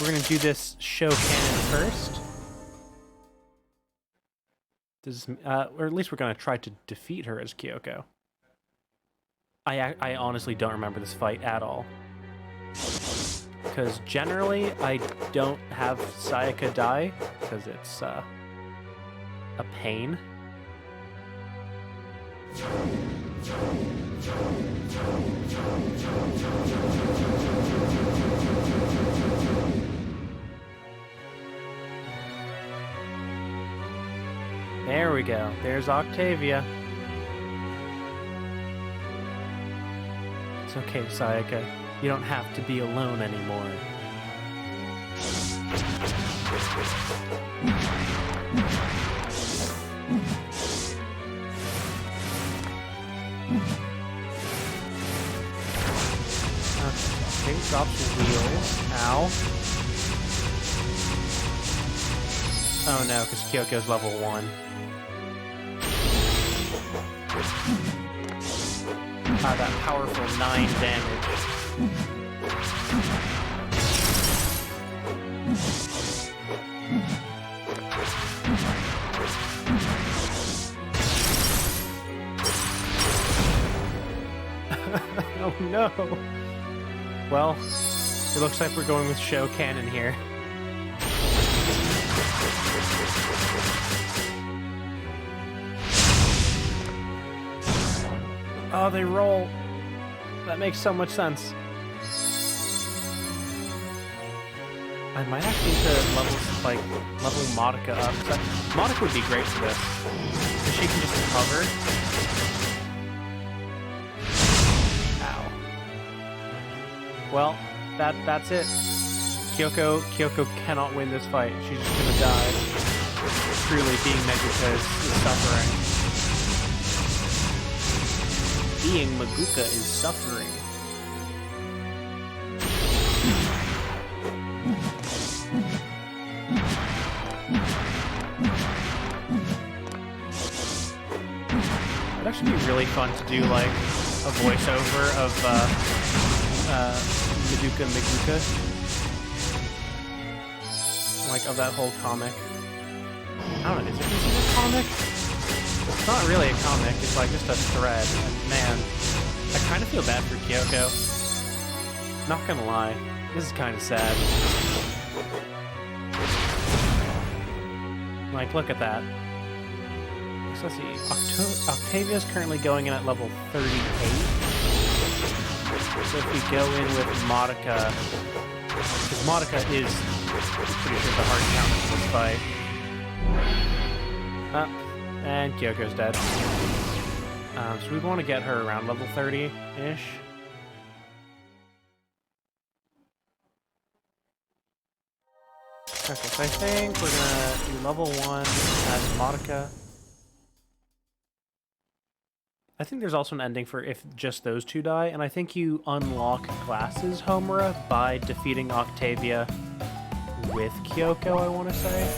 We're going to do this show cannon first. Or at least we're going to try to defeat her as Kyoko. I honestly don't remember this fight at all. Because generally, I don't have Sayaka die, because it's a pain. There we go. There's Octavia. It's okay, Sayaka. You don't have to be alone anymore. Okay, drops the wheels. Ow. Oh no, because Kyoko's level 1. That powerful 9 damage. Oh no. Well, it looks like we're going with show cannon here. Oh, they roll. That makes so much sense. I might actually need to level Madoka up. Madoka would be great for this. Because she can just cover. Ow. Well, that's it. Kyoko cannot win this fight. She's just gonna die. Truly, being Madoka is suffering. Being Madoka is suffering. It'd actually be really fun to do like a voiceover of Madoka Magica. Like of that whole comic. I don't know, is it considered a comic? It's not really a comic, it's like just a thread. And man, I kind of feel bad for Kyoko. Not gonna lie, this is kind of sad. Like, look at that. So let's see, Octavia's currently going in at level 38. So if we go in with Madoka, because Madoka is pretty sure the hard counter for this fight. And Kyoko's dead. So we want to get her around level 30-ish. Okay, so I think we're gonna do level 1 as Madoka. I think there's also an ending for if just those two die, and I think you unlock Glasses Homura by defeating Octavia with Kyoko, I want to say.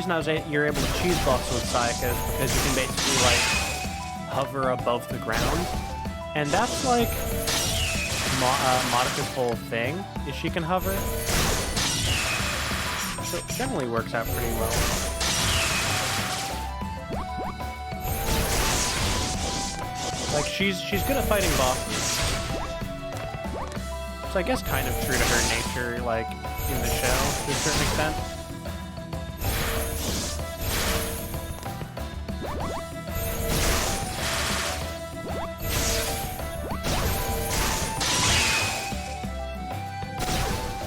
reason you're able to choose boss with Sayaka is because you can basically, like, hover above the ground. And that's, like, Madoka's whole thing, is she can hover. So it generally works out pretty well. Like, she's good at fighting bosses. So I guess kind of true to her nature, like, in the show, to a certain extent.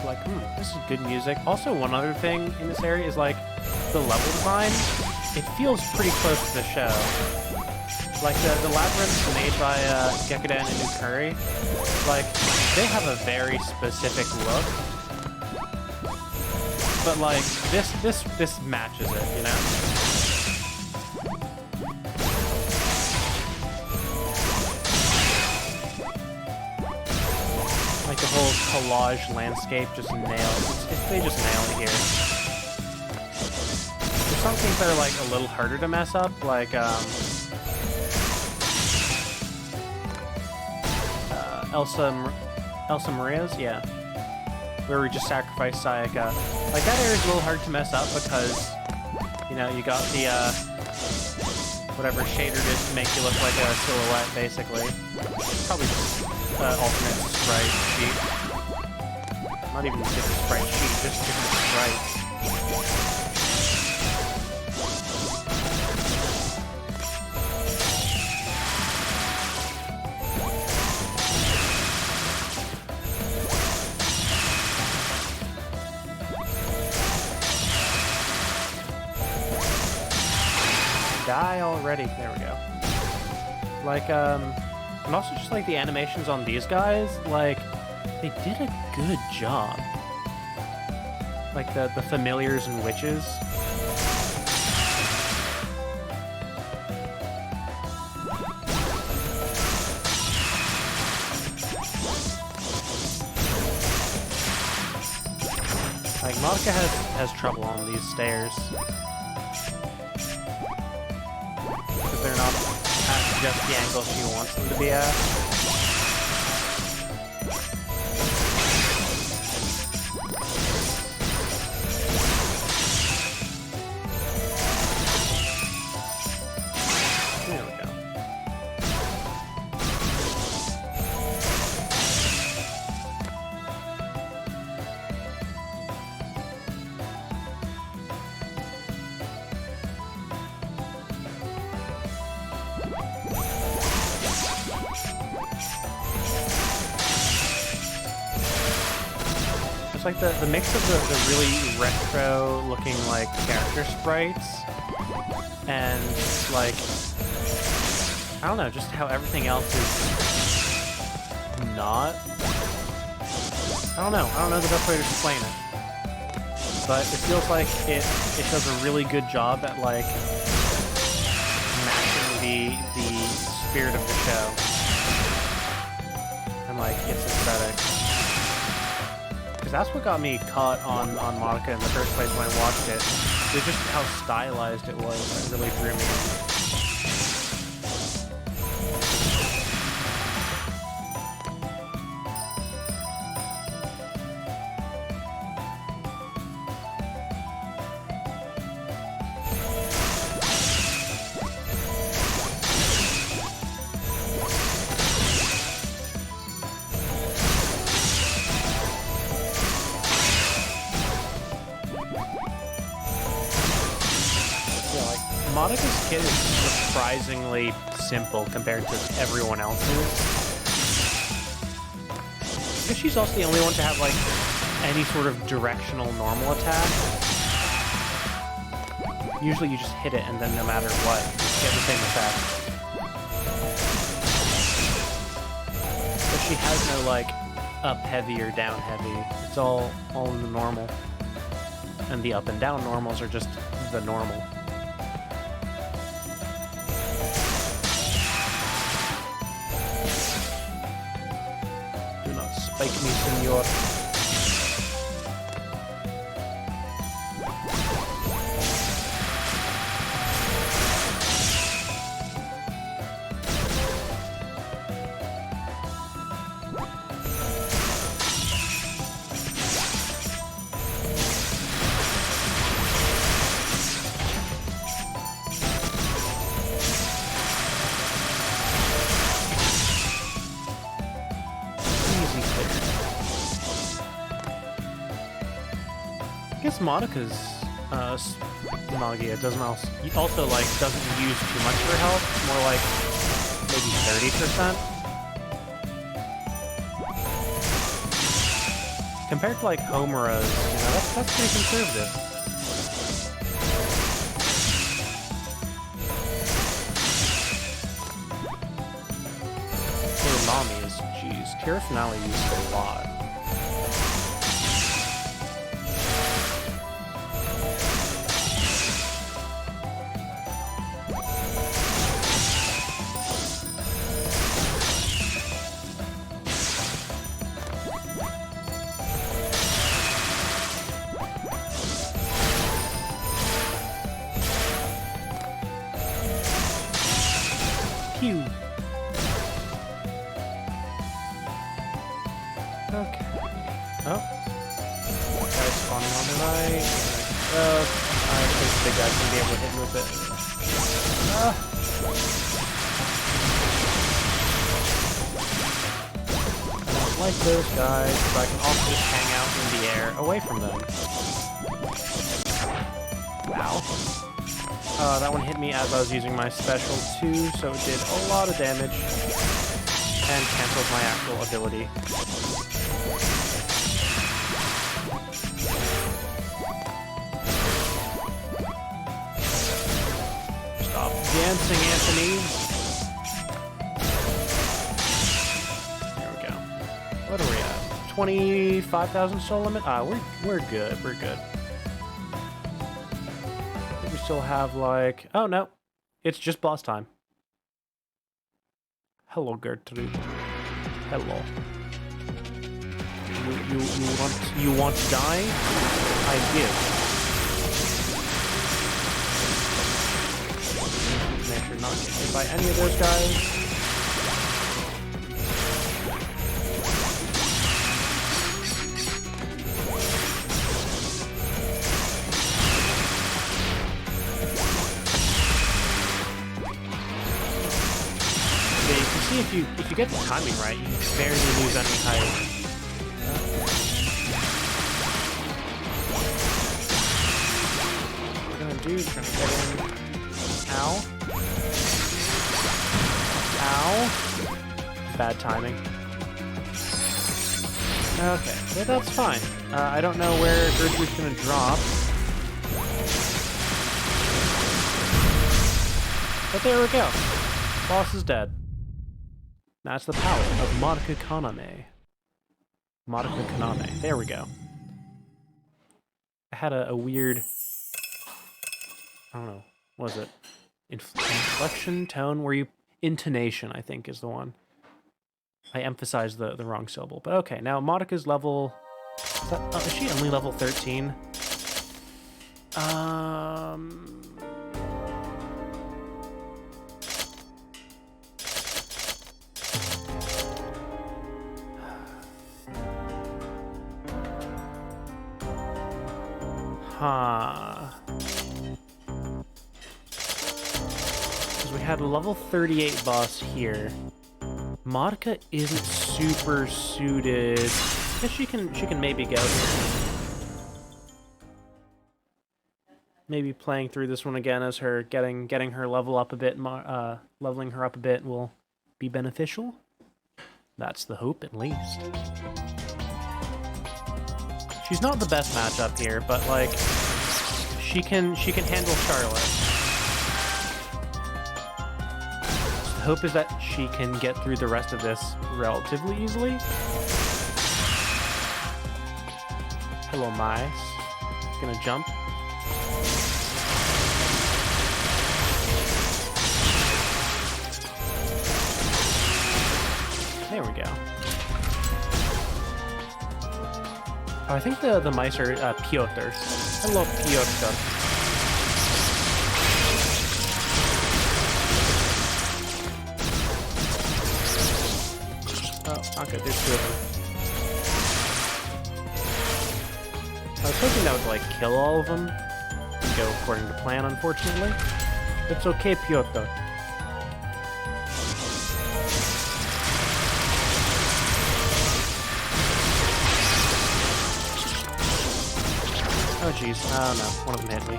Like, this is good music. Also, one other thing in this area is, like, the level design. It feels pretty close to the show. Like, the labyrinths made by Gekiden and Ukuri, like, they have a very specific look. But, like, this matches it, you know? Like, the whole collage landscape just nails. They just nail it here. There's some things that are, like, a little harder to mess up, like, Elsa Maria's, yeah. Where we just sacrifice Sayaka. Like, that area's a little hard to mess up because, you know, you got the, whatever shader did to make you look like a silhouette, basically. Probably just, alternate sprite sheet. Not even different sprite sheet, just different sprites. Die already. There we go. Like, and also just, like, the animations on these guys, like, they did a good job. Like, the familiars and witches. Like, Madoka has trouble on these stairs. They're not at just the angle she wants them to be at. There we go. It's like the mix of the really retro-looking, like, character sprites and, like, I don't know, just how everything else is not. I don't know the best way to explain it. But it feels like it does a really good job at, like, matching the spirit of the show. And, like, its aesthetic. That's what got me caught on Madoka in the first place when I watched it. It was just how stylized it was that really drew me in. Madoka's kit is surprisingly simple compared to everyone else's. I guess she's also the only one to have, like, any sort of directional normal attack. Usually you just hit it and then no matter what, you get the same effect. But she has no, like, up heavy or down heavy. It's all in the normal. And the up and down normals are just the normal. Spike me, senor. guess Madoka's Magia doesn't also like doesn't use too much of her health, more like maybe 30%. Compared to like Homura's, that's pretty conservative. Poor Mami's, jeez, Tira Finale used a lot. Pew. Okay. Oh. Guy's spawning on the right. I think the big guy's gonna be able to hit him with it. I don't like those guys, but I can also just hang out in the air away from them. Ow. That one hit me as I was using my special too, so it did a lot of damage and canceled my actual ability. Stop dancing, Anthony. There we go. What are we at? 25,000 soul limit? We're good. We're good. Still have like, oh no, it's just boss time. Hello, Gertrude. Hello. You want to die? I give. Make sure not to get hit by any of those guys. If you get the timing right, you barely lose any height. What we're gonna do is gonna get in. Ow. Ow. Bad timing. Okay, yeah, that's fine. I don't know where Gertrude's gonna drop. But there we go. Boss is dead. That's the power of Madoka Kaname. Madoka Kaname. There we go. I had a weird... I don't know. What was it? Inflection? Tone? Where you... Intonation, I think, is the one. I emphasized the wrong syllable. But okay, now Madoka's level... Is she only level 13? Because we had a level 38 boss here. Madoka isn't super suited. I guess she can maybe go. Maybe playing through this one again as her getting her level up a bit, leveling her up a bit will be beneficial. That's the hope, at least. She's not the best matchup here, but like she can handle Charlotte. So the hope is that she can get through the rest of this relatively easily. Hello, mice. Gonna jump. There we go. I think the mice are Piotr's. Hello, Piotr. Oh, okay, there's two of them. I was hoping that would, like, kill all of them. Didn't go according to plan, unfortunately. It's okay, Piotr. Oh jeez. Oh no, one of them hit me.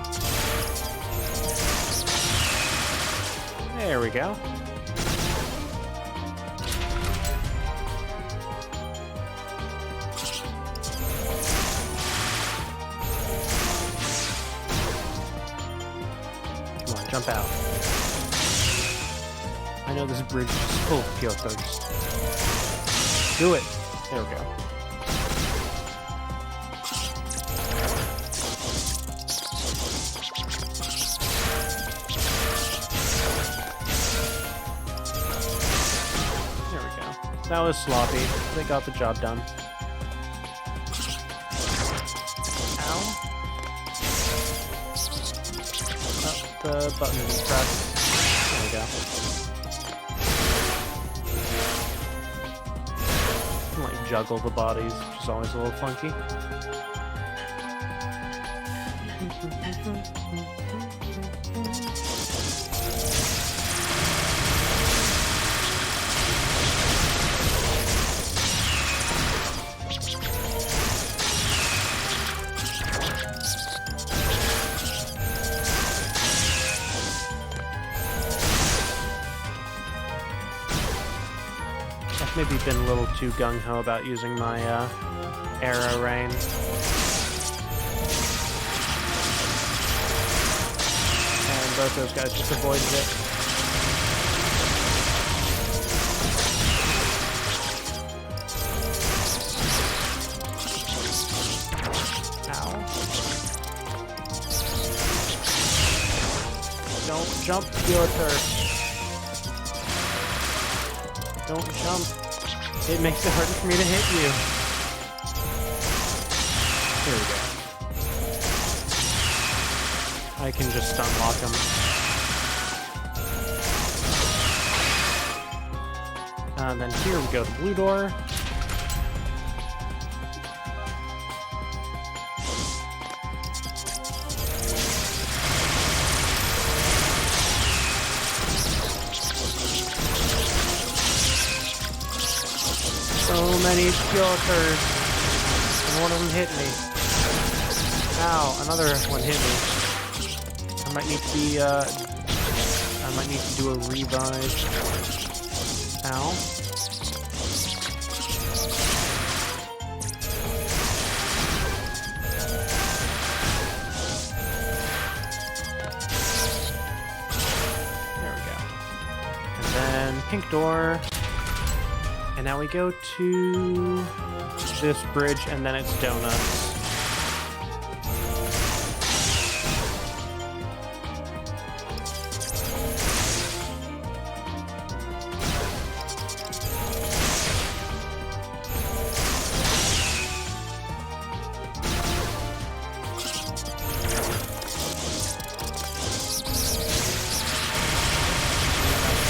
There we go. Come on, jump out. I know this bridge is full of Kyoto. Just do it. There we go. That was sloppy. They got the job done. Ow. Oh, the button isn't pressed. There we go. You can, like, juggle the bodies, which is always a little funky. Maybe been a little too gung-ho about using my arrow rain. And both those guys just avoided it. Ow. Don't jump, Piotr. Don't jump. It makes it harder for me to hit you. Here we go. I can just stun lock him. And then here we go to blue door. So many Piotrs, and one of them hit me. Ow, another one hit me. I might need to be, I might need to do a revive. Ow. There we go. And then pink door. And now we go to this bridge, and then it's donuts.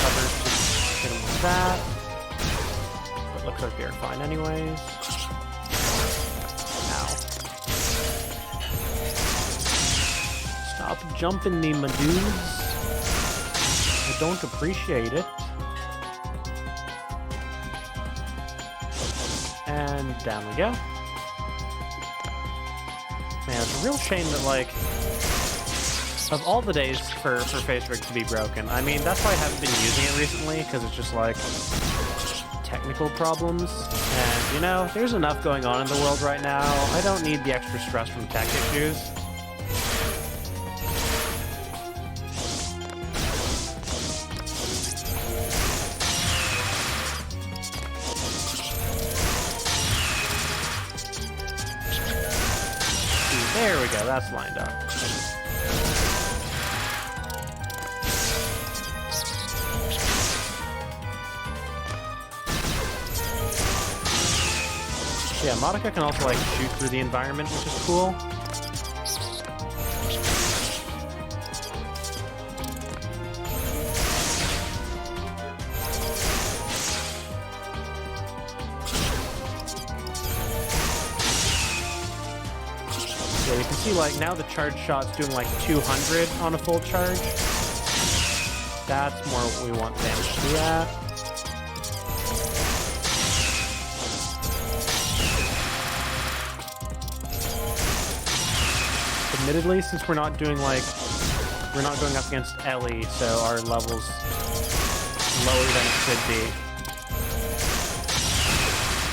Covered. Hit him with that. Looks like they're fine anyways. Ow. Stop jumping me, my dudes. I don't appreciate it. And down we go. Man, it's a real shame that, like, of all the days for face rigs to be broken, I mean, that's why I haven't been using it recently, because it's just like technical problems, and you know, there's enough going on in the world right now. I don't need the extra stress from tech issues. There we go, that's lined up. Yeah, Madoka can also, like, shoot through the environment, which is cool. Yeah, you can see, like, now the charge shot's doing, like, 200 on a full charge. That's more what we want damage to be at. admittedly, since we're not doing like we're not going up against Ellie, so our level's lower than it should be.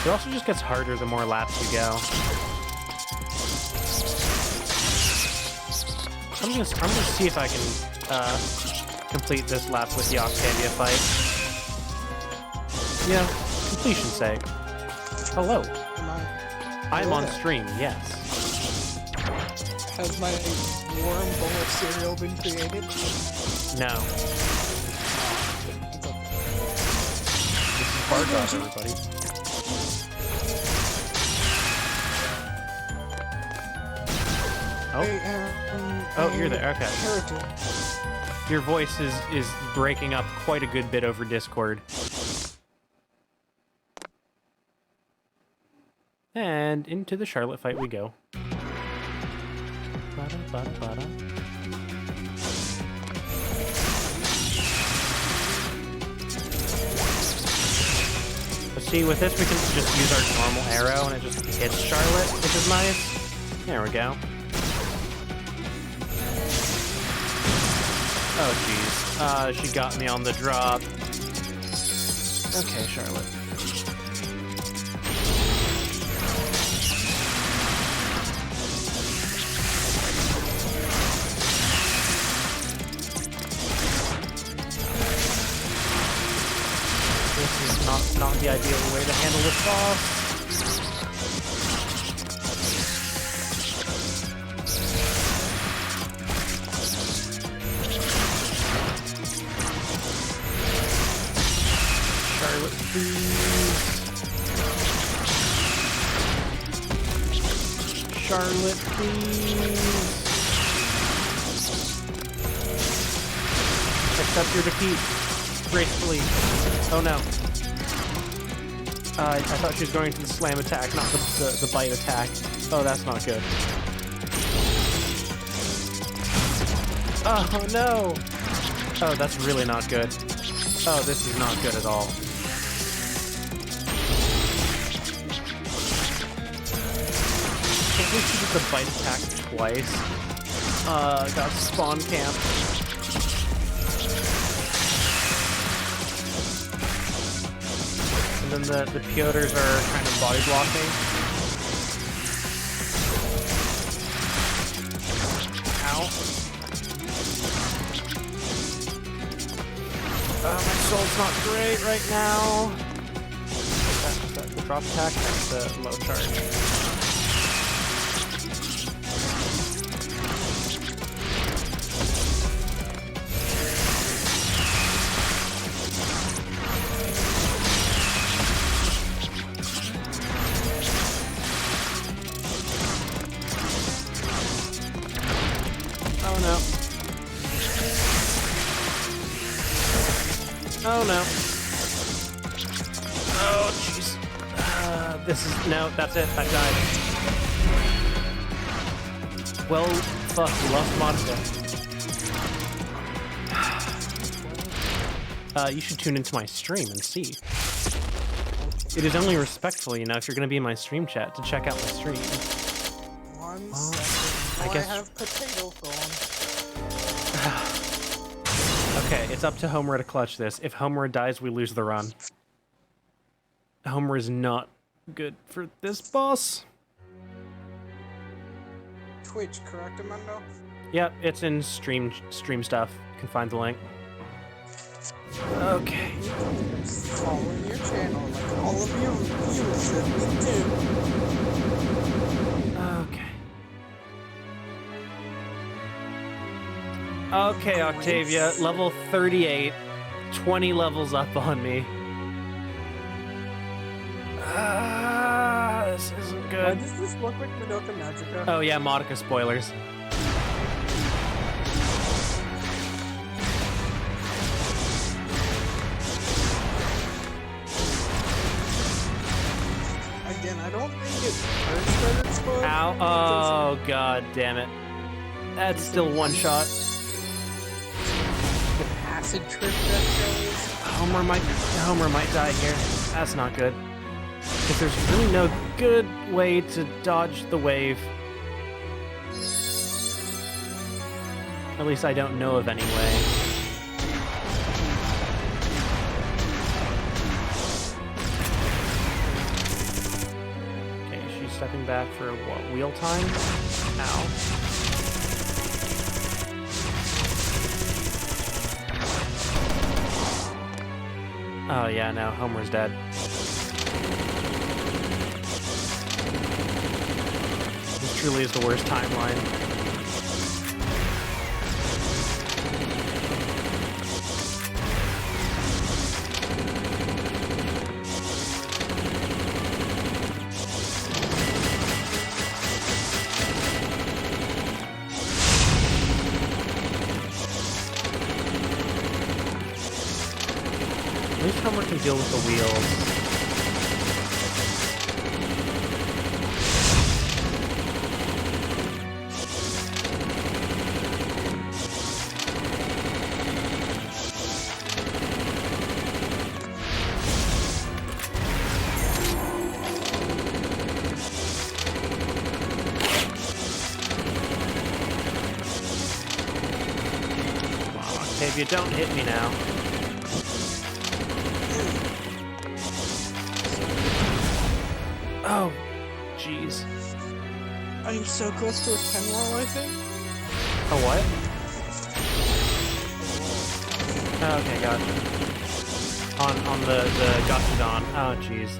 It also just gets harder the more laps you go. I'm gonna see if I can complete this lap with the Octavia fight. Yeah, completion's sake. Hello. I'm on stream, yes. Has my warm bowl of cereal been created? No. This is Bardock, everybody. Oh. Oh, you're there. Okay. Your voice is breaking up quite a good bit over Discord. And into the Charlotte fight we go. Bada, bada, bada. But see, with this we can just use our normal arrow and it just hits Charlotte, which is nice. There we go. Oh, jeez. She got me on the drop. Okay, Charlotte. This is not the ideal way to handle this boss. Charlotte, please. Charlotte, please. Accept your defeat gracefully. Oh no. I thought she was going to the slam attack, not the bite attack. Oh, that's not good. Oh no! Oh, that's really not good. Oh, this is not good at all. Can't believe she did the bite attack twice. Got spawn camp. And then the Piotrs are kind of body blocking. Ow. My soul's not great right now. That's the drop attack, that's the low charge. Oh no. Oh jeez. This is no. That's it. I died. Well, fuck. We lost Madoka. You should tune into my stream and see. It is only respectful, you know, if you're going to be in my stream chat, to check out my stream. One second. I guess I have potato phone. Okay, it's up to Homer to clutch this. If Homer dies, we lose the run. Homer is not good for this boss. Twitch, correct, Amando? Yep, it's in stream stuff. You can find the link. Okay. Following your channel like all of your viewers said we do. Okay. Okay, Octavia, level 38, 20 levels up on me. This isn't good. Why does this look like Madoka Magica? Oh yeah, Madoka spoilers. Again, I don't think it hurts that it's spoiled. Ow. Oh, god damn it. That's still one shot. Acid trip that shows. Homer might die here. That's not good. Because there's really no good way to dodge the wave. At least I don't know of any way. Okay, she's stepping back for what? Wheel time? Ow. Oh yeah, no, Homer's dead. This truly is the worst timeline. At least Homer can deal with the wheels. Come on, Octavia, don't hit me now. Oh, jeez. I'm so close to a 10 wall, I think. A what? Oh, okay, gotcha. On the Gotcha Dawn. Oh, jeez.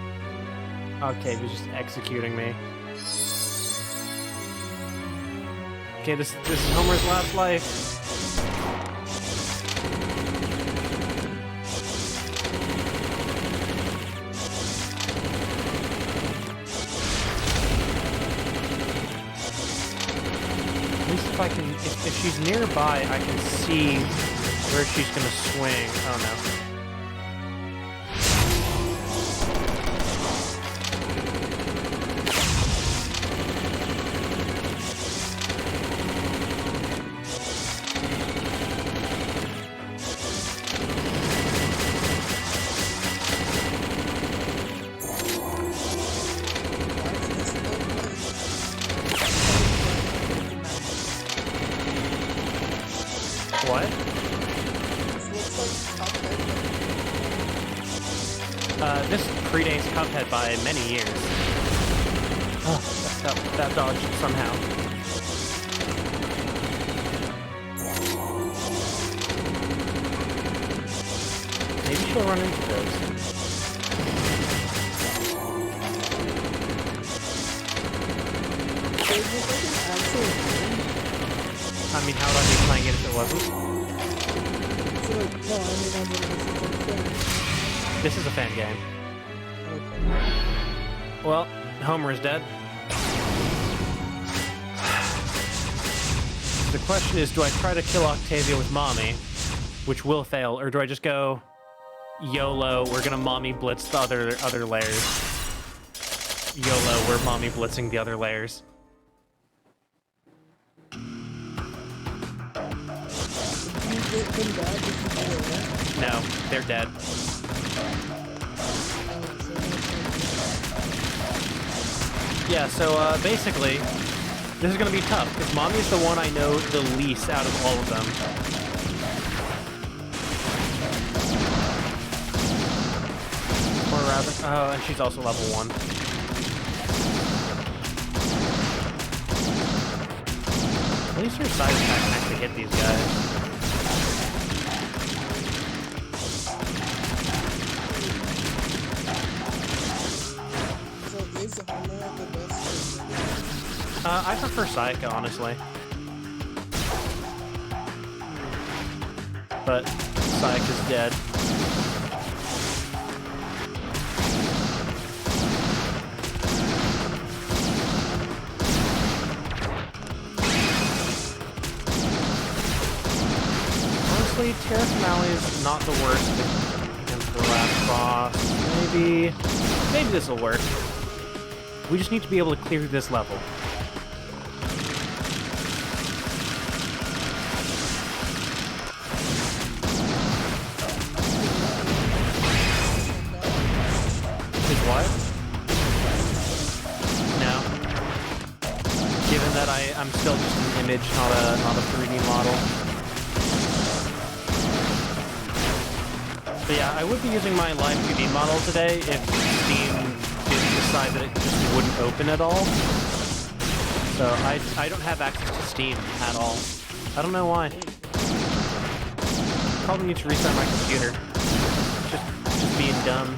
Okay, he's just executing me. Okay, this is Homer's last life. If she's nearby, I can see where she's gonna swing. Oh no. What? This predates Cuphead by many years. Oh, that dodged somehow. Maybe she'll run into those. I mean, how would I be playing it if it wasn't? This is a fan game. Okay. Well, Homer is dead. The question is, do I try to kill Octavia with Mommy, which will fail, or do I just go YOLO, we're gonna Mommy blitz the other layers. YOLO, we're Mommy blitzing the other layers. No, they're dead. Yeah, so basically, this is gonna be tough, because Mommy's the one I know the least out of all of them. Or rather, oh, and she's also level 1. At least her side attack can actually hit these guys. I prefer Sayaka, honestly. But Sayaka's dead. Honestly, Terra Finale is not the worst against the last boss. Maybe this will work. We just need to be able to clear this level. What? No. Given that I'm still just an image, not a 3D model. But yeah, I would be using my live 2D model today if Steam didn't decide that it just wouldn't open at all. So I don't have access to Steam at all. I don't know why. Probably need to restart my computer. Just being dumb.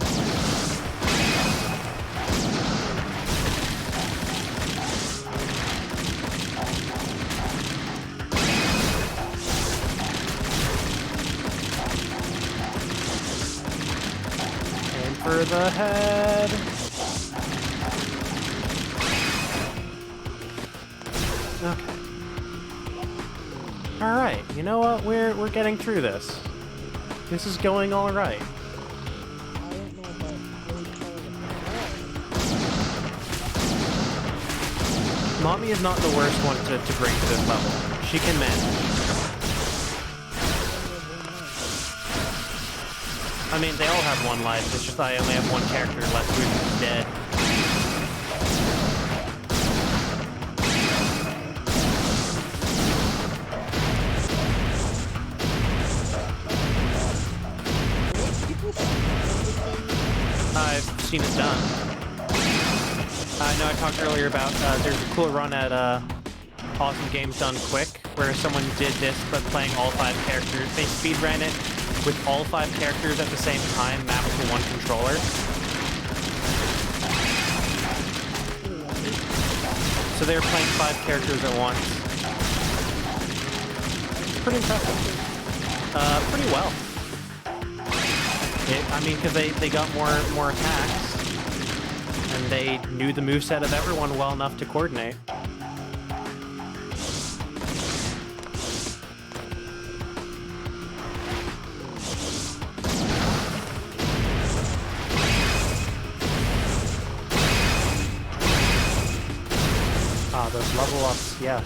Aim for the head. Okay. All right. You know what? We're getting through this. This is going all right. I don't know about really calling it. Mommy is not the worst one to bring to this level. She can manage. I mean, they all have one life. It's just I only have one character left who's dead. I've seen it done. I know I talked earlier about there's a cool run at Awesome Games Done Quick where someone did this but playing all 5 characters. They speedran it with all 5 characters at the same time mapped to one controller. So they were playing 5 characters at once. Pretty impressive. Pretty well. I mean, because they got more attacks, and they knew the moveset of everyone well enough to coordinate. Ah, those level ups, yes.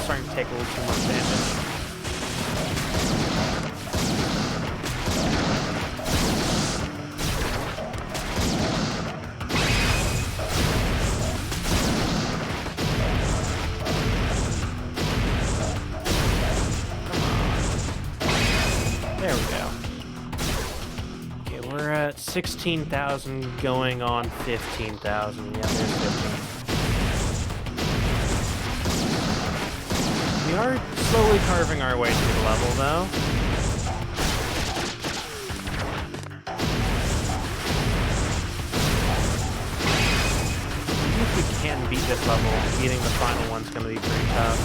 Starting to take a little too much damage. Come on. There we go. Okay, we're at 16,000 going on 15,000. Yeah, there's 15. We are slowly carving our way through the level, though. Even if we can beat this level, beating the final one's going to be pretty tough.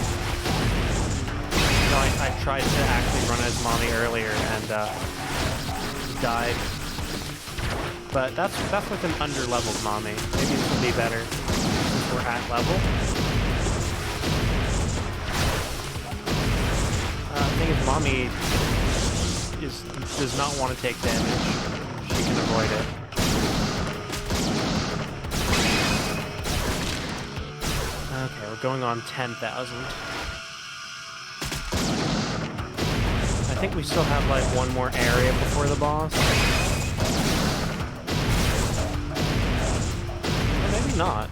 No, I tried to actually run as Mommy earlier and died. But that's with an under-leveled Mommy. Maybe this will be better since we're at level. The thing is, Mommy does not want to take damage. She can avoid it. Okay, we're going on 10,000. I think we still have like one more area before the boss. Or maybe not.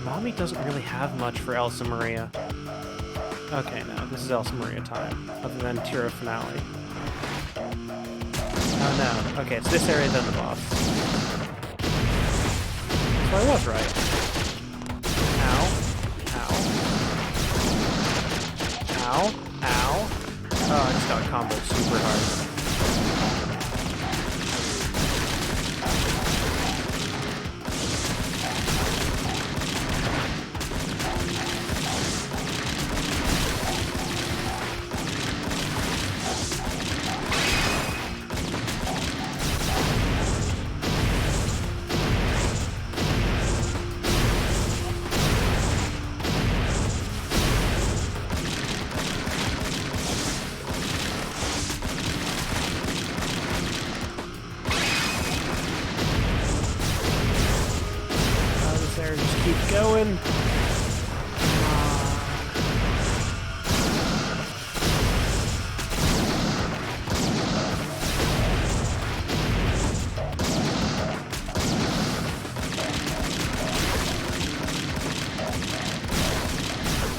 Mommy doesn't really have much for Elsa Maria. Okay, no, this is Elsa Maria time, other than Tira Finale. Oh no, okay, it's this area then the boss. So I was right. Ow. Ow. Ow. Ow. Oh, I just got comboed super hard. Keep going.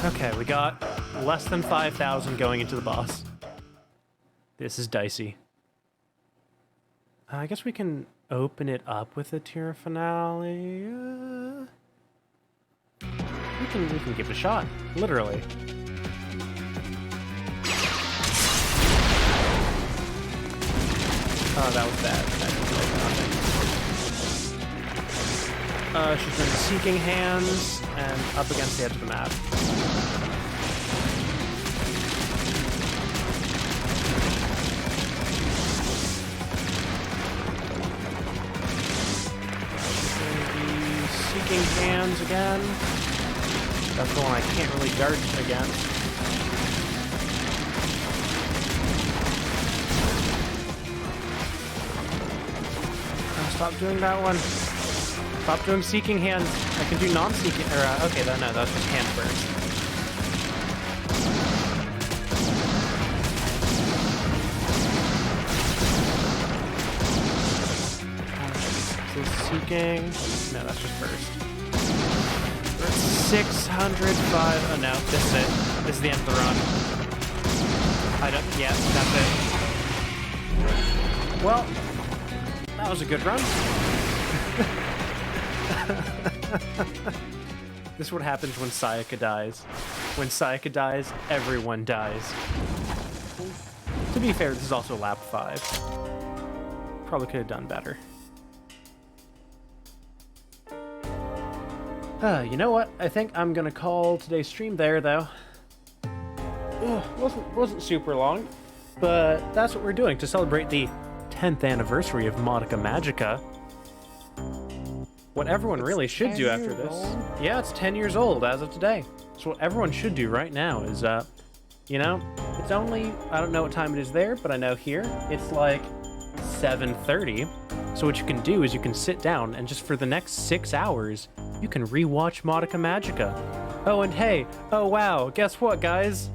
Okay, we got less than 5,000 going into the boss. This is dicey. I guess we can open it up with a tier finale. We can give it a shot, literally. Oh, that was bad. That did nothing. She's doing Seeking Hands and up against the edge of the map. Seeking Hands again. That's the one I can't really guard against. Stop doing that one. Stop doing Seeking Hands. I can do non-seeking, or, okay, no, that was just hand burst. So Seeking, no, that's just burst. We're at 605, oh no, this is it. This is the end of the run. Yeah, that's it. Well, that was a good run. This is what happens when Sayaka dies. When Sayaka dies, everyone dies. To be fair, this is also lap 5. Probably could have done better. You know what? I think I'm gonna call today's stream there, though. Wasn't super long, but that's what we're doing to celebrate the 10th anniversary of Madoka Magica. What everyone really should do after this... Yeah, it's 10 years old as of today. So what everyone should do right now is, you know, it's only... I don't know what time it is there, but I know here it's like 7:30. So what you can do is you can sit down and just for the next 6 hours, you can rewatch Madoka Magica. Oh, and hey, oh wow, guess what, guys?